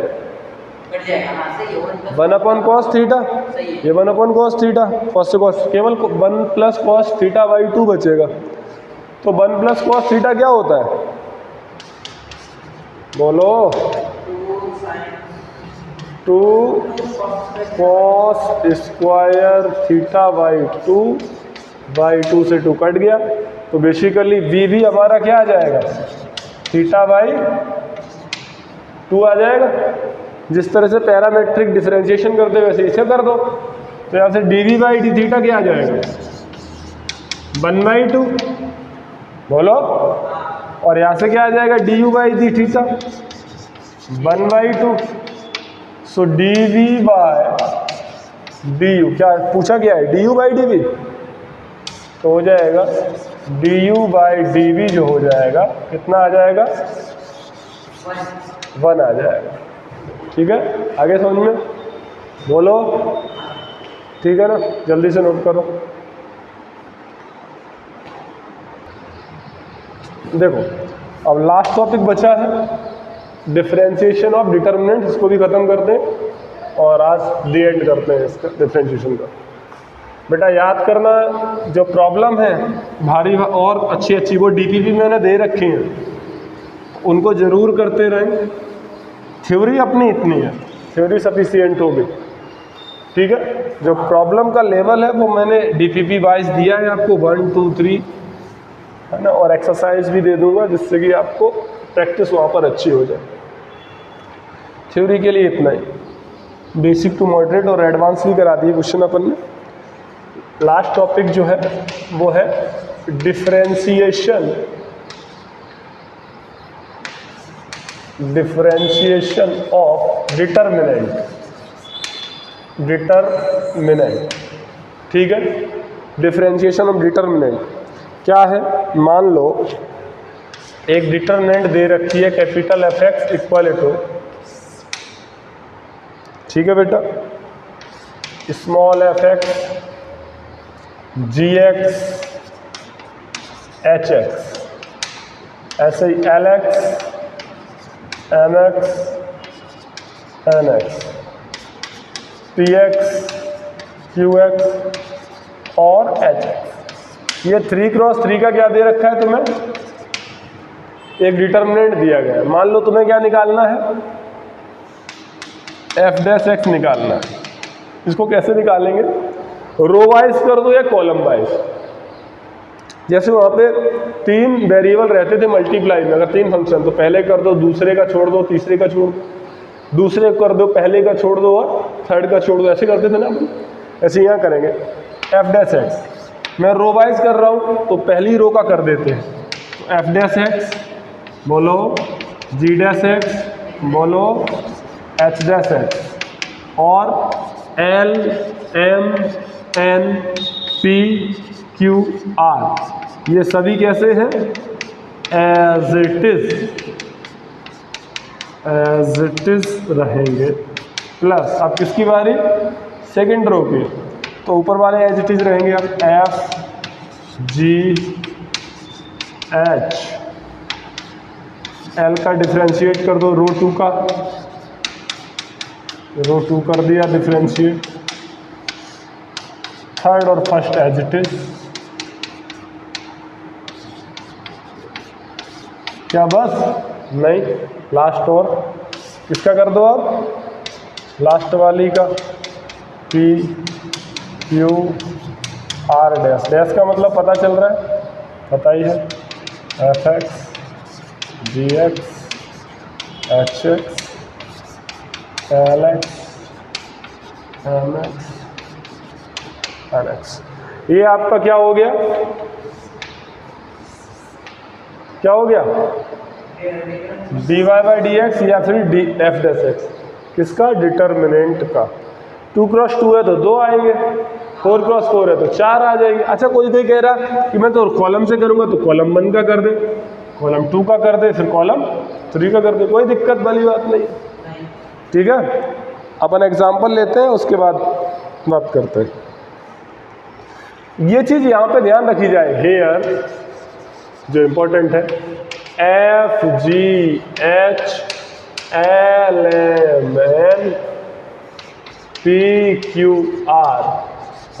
A: 1 अपॉन cos थीटा, ये 1 अपॉन cos थीटा, cos से cos, केवल 1 प्लस cos थीटा बाई 2 बचेगा। तो 1 प्लस cos थीटा क्या होता है, बोलो, 2 cos स्क्वायर थीटा बाई 2 से 2 कट गया, तो बेसिकली v भी हमारा क्या आ जाएगा, थीटा बाई 2 आ जाएगा। जिस तरह से पैरामेट्रिक डिफरेंशिएशन करते वैसे इसे कर दो, तो यहाँ से dv बाई डी थीटा क्या आ जाएगा, 1 बाई 2, बोलो, और यहाँ से क्या आ जाएगा, du by D theta 1 by 2, so dv by du, क्या पूछा गया है, du बाई dv, तो हो जाएगा du बाई dv, जो हो जाएगा कितना आ जाएगा, 1 आ जाएगा। ठीक है, आगे समझ में, बोलो, ठीक है ना, जल्दी से नोट करो। देखो अब लास्ट टॉपिक बचा है डिफरेंशिएशन ऑफ डिटर्मिनेंट, इसको भी ख़त्म करते हैं और आज दी एंड करते हैं इसका डिफरेंशिएशन का। बेटा याद करना, जो प्रॉब्लम है भारी और अच्छी अच्छी वो डीपीपी मैंने दे रखी हैं, उनको ज़रूर करते रहें। थ्योरी अपनी इतनी है, थ्योरी सफिशिएंट होगी, ठीक है। जो प्रॉब्लम का लेवल है वो मैंने डीपीपी वाइज दिया है आपको, 1 2 3, है ना, और एक्सरसाइज भी दे दूंगा जिससे कि आपको प्रैक्टिस वहाँ पर अच्छी हो जाए। थ्योरी के लिए इतना ही, बेसिक टू मॉडरेट और एडवांस भी करा दिए क्वेश्चन अपन ने। लास्ट टॉपिक जो है वो है डिफरेंशिएशन ऑफ डिटर्मिनेंट, ठीक है। डिफरेंशिएशन ऑफ डिटर्मिनेंट क्या है? मान लो एक डिटर्मिनेंट दे रखी है capital F x equal to, ठीक है बेटा, small f x g x h x, ऐसे ही l x m x n x p x q x और एच एक्स। ये 3x3 का क्या दे रखा है तुम्हें? एक डिटर्मिनेंट दिया गया है। मान लो तुम्हें क्या निकालना है? एफ डैश एक्स निकालना है। इसको कैसे निकालेंगे? रो वाइज कर दो या कॉलम वाइज। जैसे वहाँ पे 3 वेरिएबल रहते थे मल्टीप्लाई में, अगर 3 फंक्शन, तो पहले कर दो, दूसरे का छोड़ दो, तीसरे का छोड़ दो, दूसरे कर दो, पहले का छोड़ दो और थर्ड का छोड़ दो, ऐसे करते थे ना अपन। ऐसे यहाँ करेंगे। एफ डैश एक्स मैं रो वाइज कर रहा हूँ तो पहली रो का कर देते हैं। तो एफ डैश एक्स बोलो, जी डैश एक्स बोलो, एच डैश एक्स और l m n p q r, ये सभी कैसे हैं? एज इट इज रहेंगे। प्लस अब किसकी बारी? सेकंड रो की, तो ऊपर वाले एज इट इज रहेंगे। अब एफ जी एच, एल का डिफरेंशिएट कर दो रो 2 का, रो 2 कर दिया डिफरेंशिएट, थर्ड और फर्स्ट एज इट इज। क्या बस? नहीं, लास्ट और किसका कर दो अब? लास्ट वाली का, p q r dash. Dash का मतलब पता चल रहा है, पता ही है, f x g x h x l x m x n x. ये आपका क्या हो गया? क्या हो गया? D y by d x या फिर डी एफ डैश एक्स। किसका? डिटर्मिनेंट का। 2x2 है तो 2 आएंगे, 4x4 है तो 4 आ जाएंगे। अच्छा, कोई कह रहा कि मैं तो कॉलम से करूंगा, तो कॉलम 1 का कर दे, कॉलम 2 का कर दे, फिर कॉलम 3 का कर दे, कोई दिक्कत वाली बात नहीं, ठीक है। अपन एग्जाम्पल लेते हैं, उसके बाद बात करते हैं। ये चीज़ यहाँ पे ध्यान रखी जाए, हेयर जो इम्पोर्टेंट है, f g h l m n p q r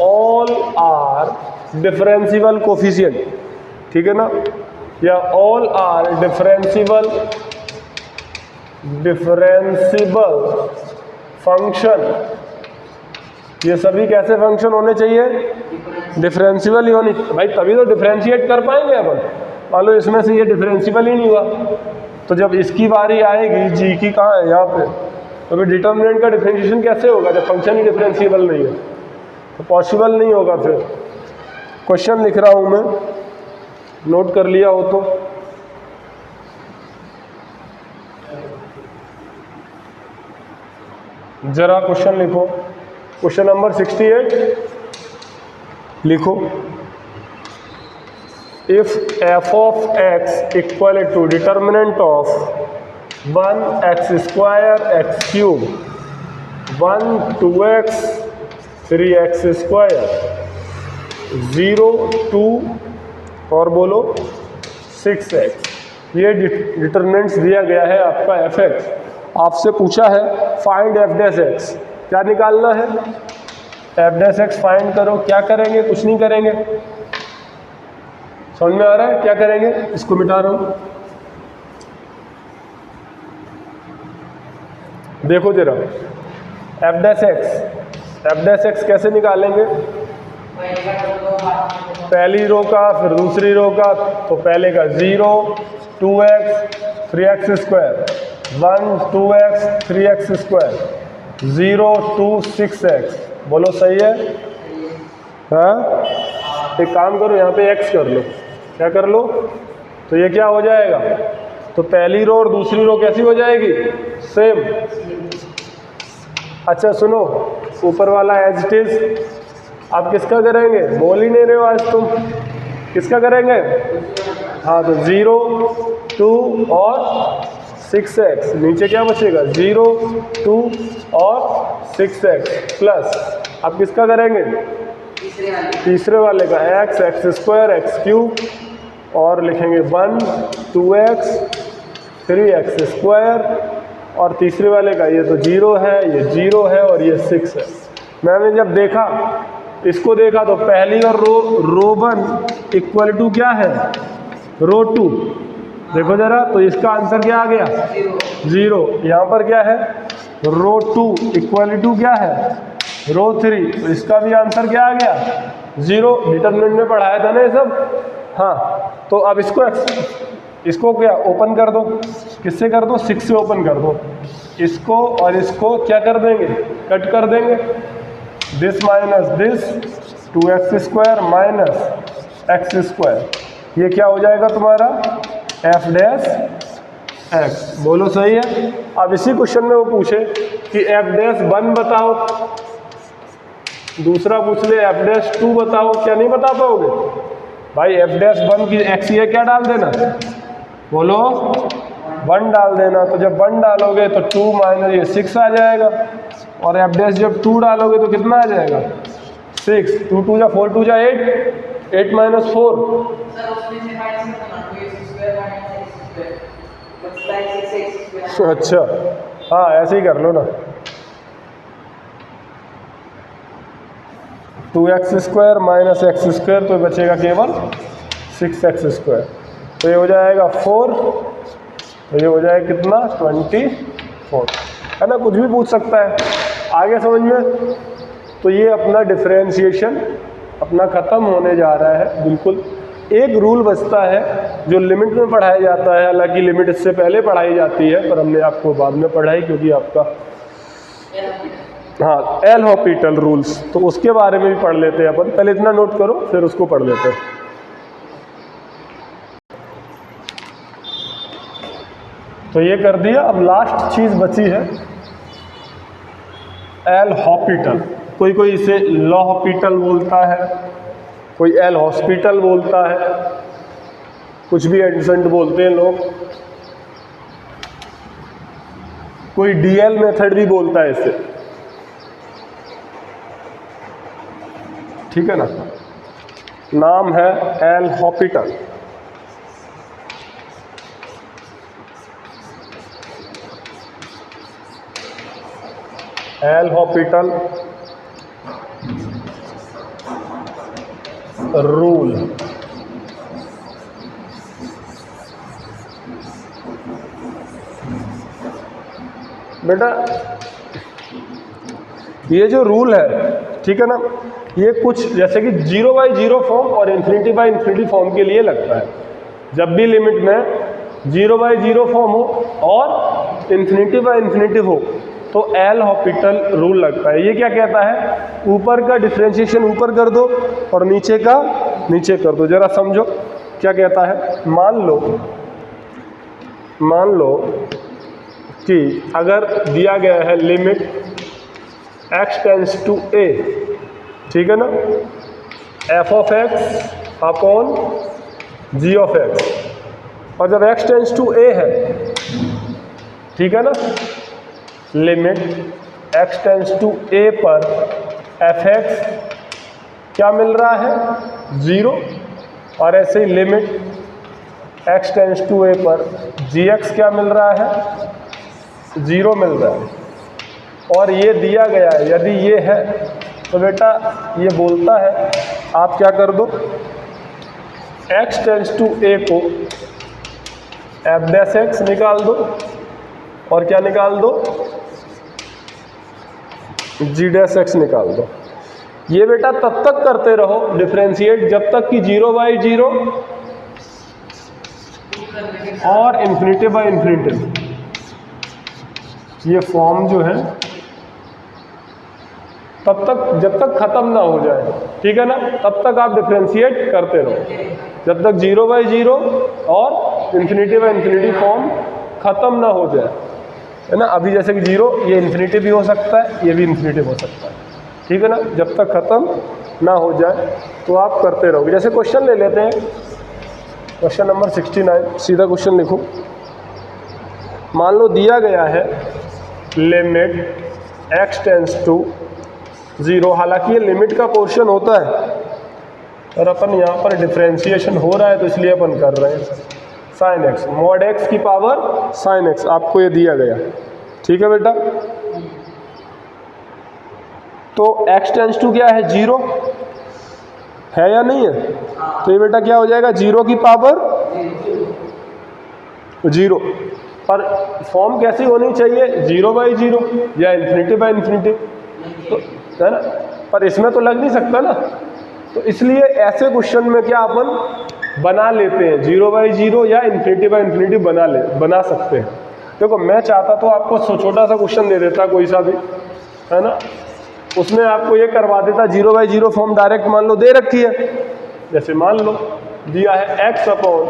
A: all are differential coefficient, ठीक है ना, या ऑल आर डिफरेंशियल फंक्शन। ये सभी कैसे फंक्शन होने चाहिए? डिफरेंशियल ही होनी भाई, तभी तो डिफरेंशिएट कर पाएंगे अपन। मान लो इसमें से ये डिफरेंशियल ही नहीं हुआ, तो जब इसकी बारी आएगी, जी की कहाँ है? यहाँ पे, तो फिर डिटर्मिनेंट का डिफरेंशिएशन कैसे होगा जब फंक्शन ही डिफरेंशिएबल नहीं है? तो पॉसिबल नहीं होगा। फिर क्वेश्चन लिख रहा हूँ मैं, नोट कर लिया हो तो। जरा क्वेश्चन लिखो, क्वेश्चन नंबर 68 लिखो। If f of x equal to determinant of 1x square x cube 1 2x 3x square 0 2 और बोलो 6x ये डिटरमिनेंट्स दिया गया है आपका एफ एक्स। आपसे पूछा है फाइंड एफ डैश एक्स, क्या निकालना है? एफ डैश एक्स फाइंड करो। क्या करेंगे? कुछ नहीं करेंगे। समझ में आ रहा है क्या करेंगे? इसको मिटा रहा हूं, देखो जरा। एफ डैश एक्स कैसे निकालेंगे? पहली रो का फिर दूसरी रो का, तो पहले का 0 2x 3x square, 1 2x 3x square, 0 2 6x। बोलो सही है? हाँ, एक काम करो, यहाँ पे x कर लो। क्या कर लो? तो ये क्या हो जाएगा? तो पहली रो और दूसरी रो कैसी हो जाएगी? सेम। अच्छा सुनो, ऊपर वाला एज इट इज। आप किसका करेंगे? बोल ही नहीं रहे हो आज तुम। किसका करेंगे? हाँ, तो 0 2 और 6x। नीचे क्या बचेगा? 0 2 और 6x प्लस, आप किसका करेंगे? तीसरे वाले का x स्क्वायर x क्यूब, और लिखेंगे 1 2x 3x स्क्वायर, और तीसरे वाले का ये तो 0 है, ये 0 है और ये 6 है। मैंने जब देखा, इसको देखा, तो पहली और रो 1 इक्वल टू क्या है? रो 2। देखो जरा, तो इसका आंसर क्या आ गया? 0। यहाँ पर क्या है? रो 2 इक्वल टू क्या है? रो 3। तो इसका भी आंसर क्या आ गया? 0। डिटरमिनेंट में पढ़ाया था ना ये सब। हाँ, तो अब इसको क्या ओपन कर दो? किससे कर दो? 6 से ओपन कर दो। इसको और इसको क्या कर देंगे? कट कर देंगे। This minus this, 2x square minus x square. ये क्या हो जाएगा तुम्हारा? F dash x. बोलो सही है? अब इसी क्वेश्चन में वो पूछे कि एफ डैश 1 बताओ, दूसरा पूछ ले एफ डैश 2 बताओ, क्या नहीं बता पाओगे? भाई एफ डैश 1 की एक्स ये क्या डाल देना? बोलो 1 डाल देना। तो जब 1 डालोगे तो 2 माइनस ये 6 आ जाएगा, और एफ डैश जब 2 डालोगे तो कितना आ जाएगा? 6। 2 2 जा 4 2 जा 8, 8 माइनस 4। अच्छा, हाँ ऐसे ही कर लो ना। 2x square minus x square, तो बचेगा केवल 6x स्क्वायर। तो ये हो जाएगा 4, तो ये हो जाएगा कितना? 24, है ना? कुछ भी पूछ सकता है। आगे समझ में? तो ये अपना डिफरेंशिएशन अपना ख़त्म होने जा रहा है बिल्कुल। एक रूल बचता है जो लिमिट में पढ़ाया जाता है, हालांकि लिमिट इससे पहले पढ़ाई जाती है, पर हमने आपको बाद में पढ़ाई, क्योंकि आपका हाँ एल हॉपिटल रूल्स, तो उसके बारे में भी पढ़ लेते हैं अपन। पहले इतना नोट करो, फिर उसको पढ़ लेते हैं। तो ये कर दिया। अब लास्ट चीज़ बची है एल हॉपिटल। कोई इसे लॉ हॉपिटल बोलता है, कोई एल हॉस्पिटल बोलता है, कुछ भी एडसेंट बोलते हैं लोग, कोई डीएल मेथड भी बोलता है इसे, ठीक है ना? नाम है L Hôpital. L Hôpital rule. बेटा ये जो रूल है, ठीक है ना, ये कुछ जैसे कि 0/0 फॉर्म और इन्फिनिटी/इन्फिनिटी फॉर्म के लिए लगता है। जब भी लिमिट में 0/0 फॉर्म हो और इन्फिनिटी/इन्फिनिटी हो तो एल हॉपिटल रूल लगता है। ये क्या कहता है? ऊपर का डिफरेंशिएशन ऊपर कर दो और नीचे का नीचे कर दो। जरा समझो क्या कहता है। मान लो कि अगर दिया गया है limit x tends to a, ठीक है ना, f of x upon g of x, और जब x टेंस टू a है, ठीक है ना, limit x tends to a पर fx क्या मिल रहा है? 0, और ऐसे ही limit x tends to a पर gx क्या मिल रहा है, 0 मिल रहा है। और ये दिया गया है, यदि ये है तो बेटा ये बोलता है आप क्या कर दो, x टेंड्स टू a को f डैश x निकाल दो और क्या निकाल दो, g डैश x निकाल दो। ये बेटा तब तक करते रहो डिफरेंशिएट जब तक कि 0/0 और इन्फिनिटी ये फॉर्म जो है तब तक जब तक ख़त्म ना हो जाए, ठीक है ना, तब तक आप डिफरेंशिएट करते रहो जब तक 0/0 और इन्फिनिटी फॉर्म ख़त्म ना हो जाए, है ना। अभी जैसे कि 0 ये इन्फिनिटी भी हो सकता है, ये भी इन्फिनिटी हो सकता है, ठीक है ना। जब तक ख़त्म ना हो जाए तो आप करते रहोगे। जैसे क्वेश्चन ले लेते हैं, क्वेश्चन नंबर 69, सीधा क्वेश्चन लिखो। मान लो दिया गया है लिमिट x टेंड्स टू 0, हालांकि ये लिमिट का पोर्शन होता है और अपन यहाँ पर डिफरेंशिएशन हो रहा है तो इसलिए अपन कर रहे हैं साइन x, मॉड x की पावर साइन x, आपको ये दिया गया, ठीक है बेटा। तो x टेंड्स टू क्या है, 0 है या नहीं है, तो ये बेटा क्या हो जाएगा, 0 की पावर 0। पर फॉर्म कैसी होनी चाहिए, 0/0 या इन्फिनिटी, तो है ना, पर इसमें तो लग नहीं सकता ना, तो इसलिए ऐसे क्वेश्चन में क्या अपन बना लेते हैं, 0/0 या इन्फिनिटी बना सकते हैं। देखो मैं चाहता तो आपको छोटा सा क्वेश्चन दे देता कोई सा भी, है ना, उसमें आपको ये करवा देता 0/0 फॉर्म डायरेक्ट मान लो दे रखी है। जैसे मान लो दिया है x upon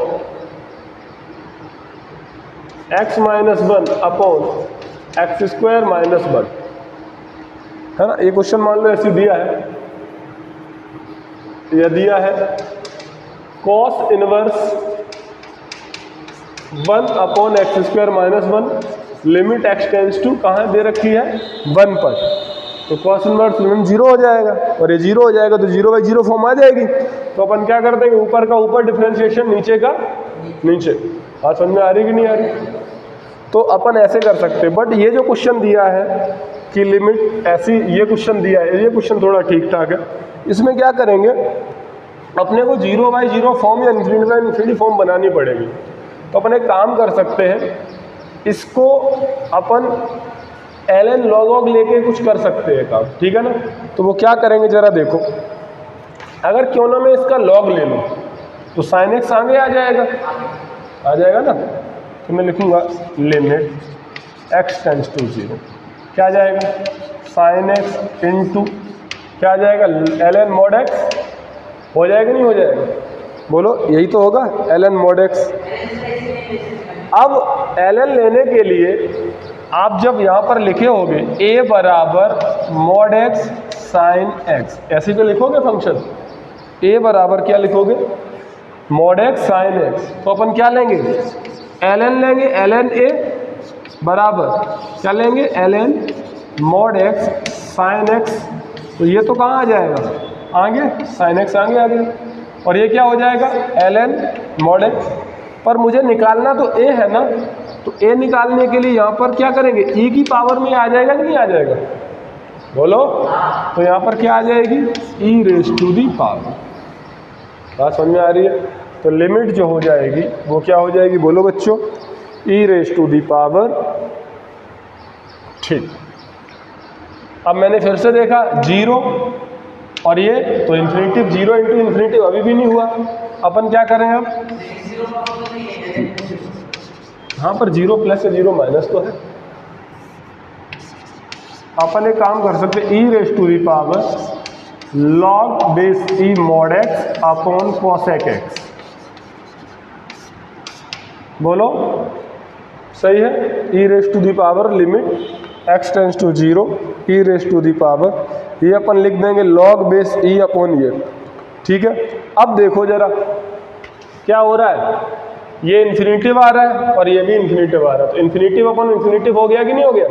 A: x minus 1 upon x square minus 1, है ना। ये क्वेश्चन मान लो ऐसे दिया है, यह दिया है cos inverse 1 upon x square minus 1, limit x tends to कहाँ दे रखी है, 1 पर, तो cos इनवर्स लिमिट 0 हो जाएगा और ये 0 हो जाएगा तो 0/0 फॉर्म आ जाएगी। तो अपन क्या कर देंगे, ऊपर का ऊपर डिफरेंशिएशन, नीचे का नीचे। बात समझ में आ रही कि नहीं आ रही, तो अपन ऐसे कर सकते हैं। बट ये जो क्वेश्चन दिया है कि लिमिट ऐसी, ये क्वेश्चन दिया है, ये क्वेश्चन थोड़ा ठीक ठाक है। इसमें क्या करेंगे, अपने को 0/0 फॉर्म या इन्फिनिटी फॉर्म बनानी पड़ेगी। तो अपन एक काम कर सकते हैं, इसको अपन ln log लेके कुछ कर सकते हैं काम, ठीक है ना। तो वो क्या करेंगे जरा देखो, अगर क्यों ना मैं इसका log ले लूँ तो sin x आगे आ जाएगा ना। तो मैं लिखूंगा लिमिट x टेंड्स टू 0, क्या आ जाएगा, sin x इंटू क्या आ जाएगा, ln mod x, हो जाएगा नहीं हो जाएगा, बोलो यही तो होगा, ln mod x। अब ln लेने के लिए आप जब यहाँ पर लिखे होगे a बराबर mod x sin x, ऐसे तो लिखोगे फंक्शन, a बराबर क्या लिखोगे, mod x sin x, तो अपन क्या लेंगे, ln लेंगे, ln a बराबर क्या लेंगे, ln mod x sin x, तो ये तो कहाँ आ जाएगा, आगे sin x आगे आ गया, और ये क्या हो जाएगा, ln mod x। पर मुझे निकालना तो a है ना, तो a निकालने के लिए यहाँ पर क्या करेंगे, e की पावर में आ जाएगा कि नहीं आ जाएगा, बोलो। तो यहाँ पर क्या आ जाएगी, e raise to the power. बात समझ में आ रही है। तो लिमिट जो हो जाएगी वो क्या हो जाएगी, बोलो बच्चों, e raise to the power, ठीक। अब मैंने फिर से देखा 0 और ये तो इन्फिनिटी, 0 इंटू इन्फिनिटी अभी भी नहीं हुआ, अपन क्या करें अब, हाँ पर 0 प्लस या 0 माइनस तो है, अपन एक काम कर सकते, e raise to the power log base e mod x अपॉन cosec x, बोलो सही है। e raise to the power limit x tends to 0, e raise to the power, ये अपन लिख देंगे log बेस e अपॉन ये, ठीक है। अब देखो जरा क्या हो रहा है, ये इन्फिनिटिव आ रहा है और ये भी इन्फिनिटिव आ रहा है, तो इन्फिनिटिव अपन इन्फिनिटिव हो गया कि नहीं हो गया,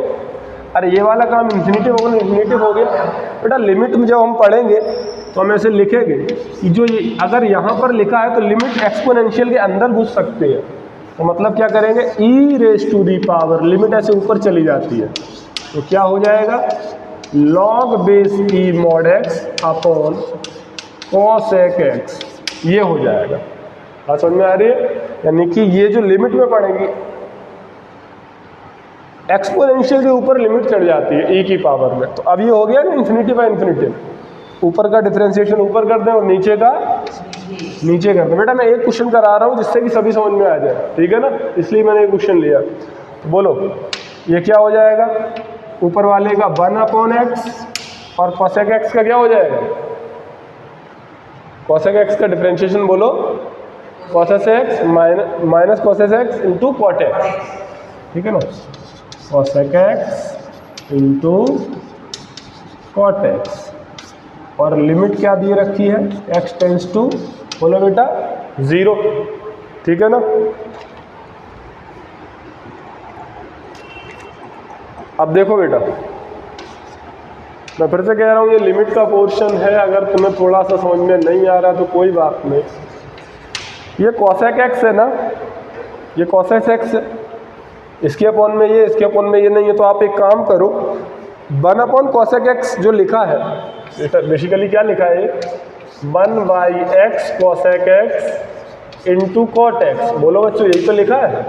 A: अरे ये वाला काम इन्फिनिटिव अपन इन्फिनिटिव हो गया। बेटा लिमिट में जब हम पढ़ेंगे तो हम ऐसे लिखेंगे कि जो ये अगर यहाँ पर लिखा है तो लिमिट एक्सपोनेंशियल के अंदर घुस सकते हैं, तो मतलब क्या करेंगे, e raise to the power, limit ऐसे ऊपर चली जाती है तो क्या हो जाएगा, log base e mod x upon cosec x, ये हो जाएगा। बात समझ में आ रही है? यानी कि ये जो लिमिट में पड़ेगी एक्सपोनेंशियल के ऊपर लिमिट चढ़ जाती है ई की पावर में, तो अब ये हो गया ना इन्फिनिटी बाय इन्फिनिटी, ऊपर का डिफरेंशिएशन ऊपर कर दें और नीचे का नीचे कर दें। बेटा मैं एक क्वेश्चन करा रहा हूँ जिससे कि सभी समझ में आ जाए, ठीक है ना, इसलिए मैंने एक क्वेश्चन लिया। तो बोलो ये क्या हो जाएगा, ऊपर वाले का 1/x और cosec x का क्या हो जाएगा, cosec x का डिफरेंशिएशन बोलो, cosec x minus cosec x into cot x, ठीक है ना, cosec x into cot x, और लिमिट क्या दी रखी है, x टेंस टू, बोलो बेटा 0, ठीक है ना। अब देखो बेटा मैं फिर से कह रहा हूँ ये लिमिट का पोर्शन है, अगर तुम्हें थोड़ा सा समझ में नहीं आ रहा तो कोई बात नहीं। ये cosec x है ना, ये cosec x है, इसके अपॉन में ये, इसके अपॉन में ये नहीं है, तो आप एक काम करो 1/cosec x जो लिखा है, बेसिकली क्या लिखा है, 1/x cosec x into cot x, बोलो बच्चों यही तो लिखा है।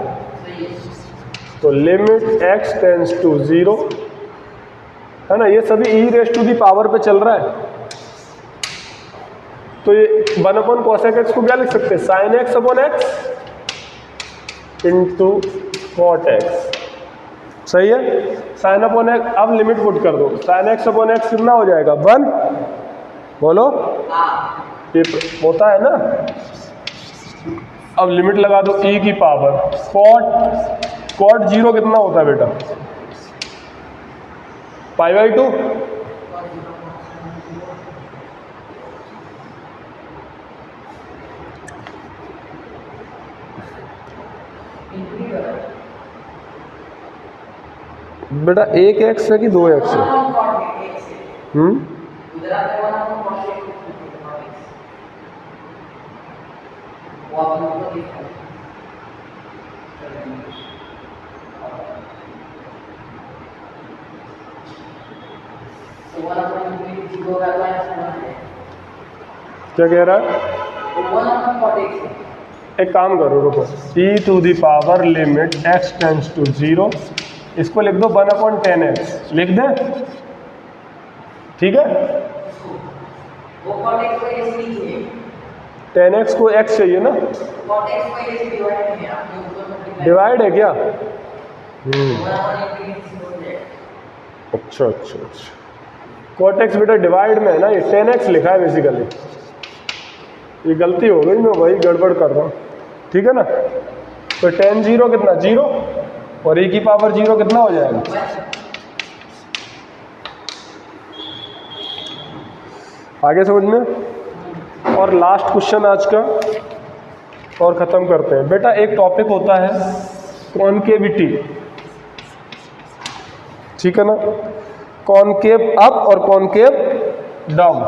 A: तो लिमिट x टेंस टू 0 है ना, ये सभी ई रेस टू दी पावर पे चल रहा है, तो ये 1/cosec x को क्या लिख सकते हैं, sin x upon x into cot x, सही है, sin अपॉन x। अब लिमिट पुट कर दो, sin x अपॉन x कितना हो जाएगा, 1, बोलो ये होता है ना। अब लिमिट लगा दो e की पावर, cot 0 कितना होता है बेटा, π/2, बेटा 1x है कि 2x है, क्या कह रहा है, एक काम करो रुको, e to the power limit x tends to 0, इसको लिख दो 1/10x, लिख दे, ठीक है, 10x को x चाहिए ना, डिवाइड है क्या, अच्छा अच्छा अच्छा, cot x बेटा डिवाइड में है ना, ये 10x लिखा है बेसिकली, ये गलती हो गई, मैं वही गड़बड़ कर रहा हूँ, ठीक है ना। तो 10 0 कितना 0, और e की पावर 0 कितना हो जाएगा, आगे समझ में। और लास्ट क्वेश्चन आज का और ख़त्म करते हैं। बेटा एक टॉपिक होता है कॉनकेविटी, ठीक है ना, कॉनकेव अप और कॉनकेव डाउन।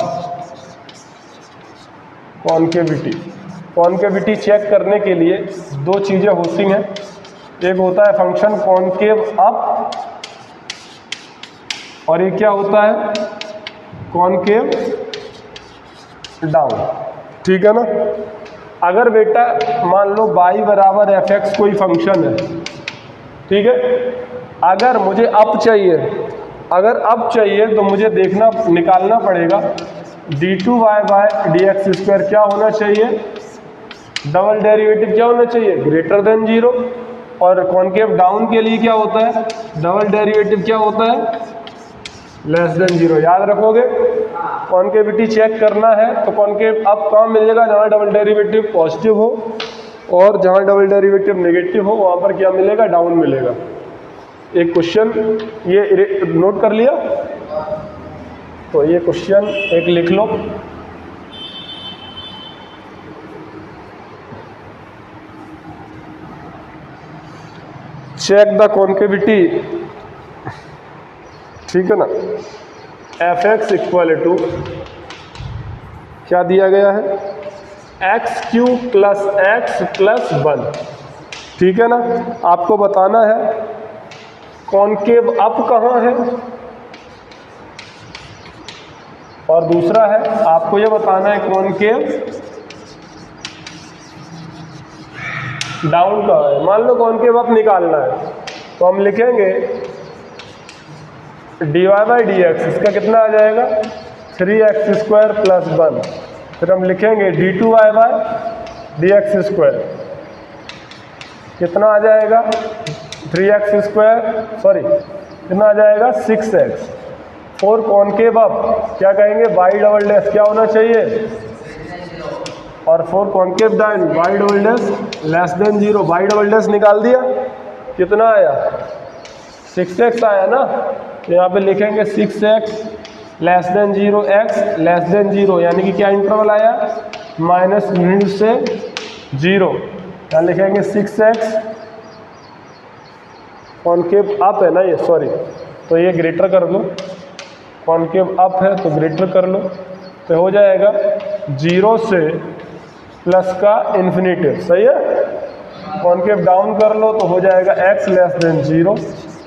A: कॉनकेविटी चेक करने के लिए दो चीज़ें होती हैं, एक होता है फंक्शन कॉनकेव अप और एक क्या होता है कॉनकेव डाउन, ठीक है ना। अगर बेटा मान लो y बराबर fx कोई फंक्शन है, ठीक है, अगर मुझे अप चाहिए, अगर अप चाहिए तो मुझे देखना निकालना पड़ेगा d2y बाय dx² क्या होना चाहिए, डबल डेरिवेटिव क्या होना चाहिए, ग्रेटर देन 0, और कॉनकेव डाउन के लिए क्या होता है, डबल डेरिवेटिव क्या होता है, लेस देन 0। याद रखोगे, कॉनकेविटी चेक करना है तो कॉनकेव अप कहाँ मिलेगा, जहाँ डबल डेरिवेटिव पॉजिटिव हो, और जहाँ डबल डेरिवेटिव नेगेटिव हो वहाँ पर क्या मिलेगा, डाउन मिलेगा। एक क्वेश्चन ये नोट कर लिया, तो ये क्वेश्चन एक लिख लो, चेक द कॉनकेविटी, ठीक है ना, fx इक्वल टू क्या दिया गया है, x³ प्लस x प्लस 1, ठीक है ना। आपको बताना है कॉनकेव अप कहाँ है, और दूसरा है आपको ये बताना है कॉनकेव डाउन कहाँ है। मान लो कॉनकेव अप निकालना है तो हम लिखेंगे dy/dx, इसका कितना आ जाएगा 3x² प्लस 1, फिर हम लिखेंगे d2y/dx², कितना आ जाएगा 3x², सॉरी कितना आ जाएगा 6x। फॉर कॉनकेव अप क्या कहेंगे, y डबल डैश क्या होना चाहिए, और for concave down y double dash less than 0, y double dash निकाल दिया, कितना आया 6x आया ना। तो यहाँ पे लिखेंगे 6x less than 0, x less than 0, यानी कि क्या इंटरवल आया -∞ से 0। यहाँ लिखेंगे 6x कॉनकेव अप है ना ये, सॉरी, तो ये ग्रेटर कर लो, कॉनकेव अप है तो ग्रेटर कर लो, तो हो जाएगा 0 से प्लस का इन्फिनेटिव, सही है। कॉनकेव डाउन कर लो तो हो जाएगा x less than 0,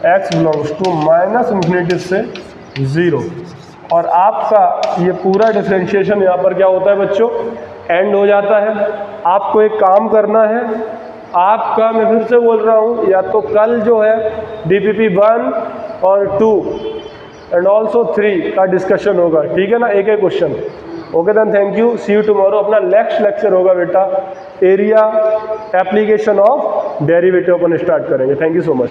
A: x belongs to -∞ से 0। और आपका ये पूरा डिफरेंशिएशन यहाँ पर क्या होता है बच्चों, एंड हो जाता है। आपको एक काम करना है, आपका मैं फिर से बोल रहा हूँ, या तो कल जो है DPP 1 और 2 एंड ऑल्सो 3 का डिस्कशन होगा, ठीक है ना, एक एक question. Okay then, thank you, see you tomorrow. अपना नेक्स्ट लेक्चर होगा बेटा एरिया एप्लीकेशन ऑफ डेरिवेटिव अपन स्टार्ट करेंगे। Thank you so much.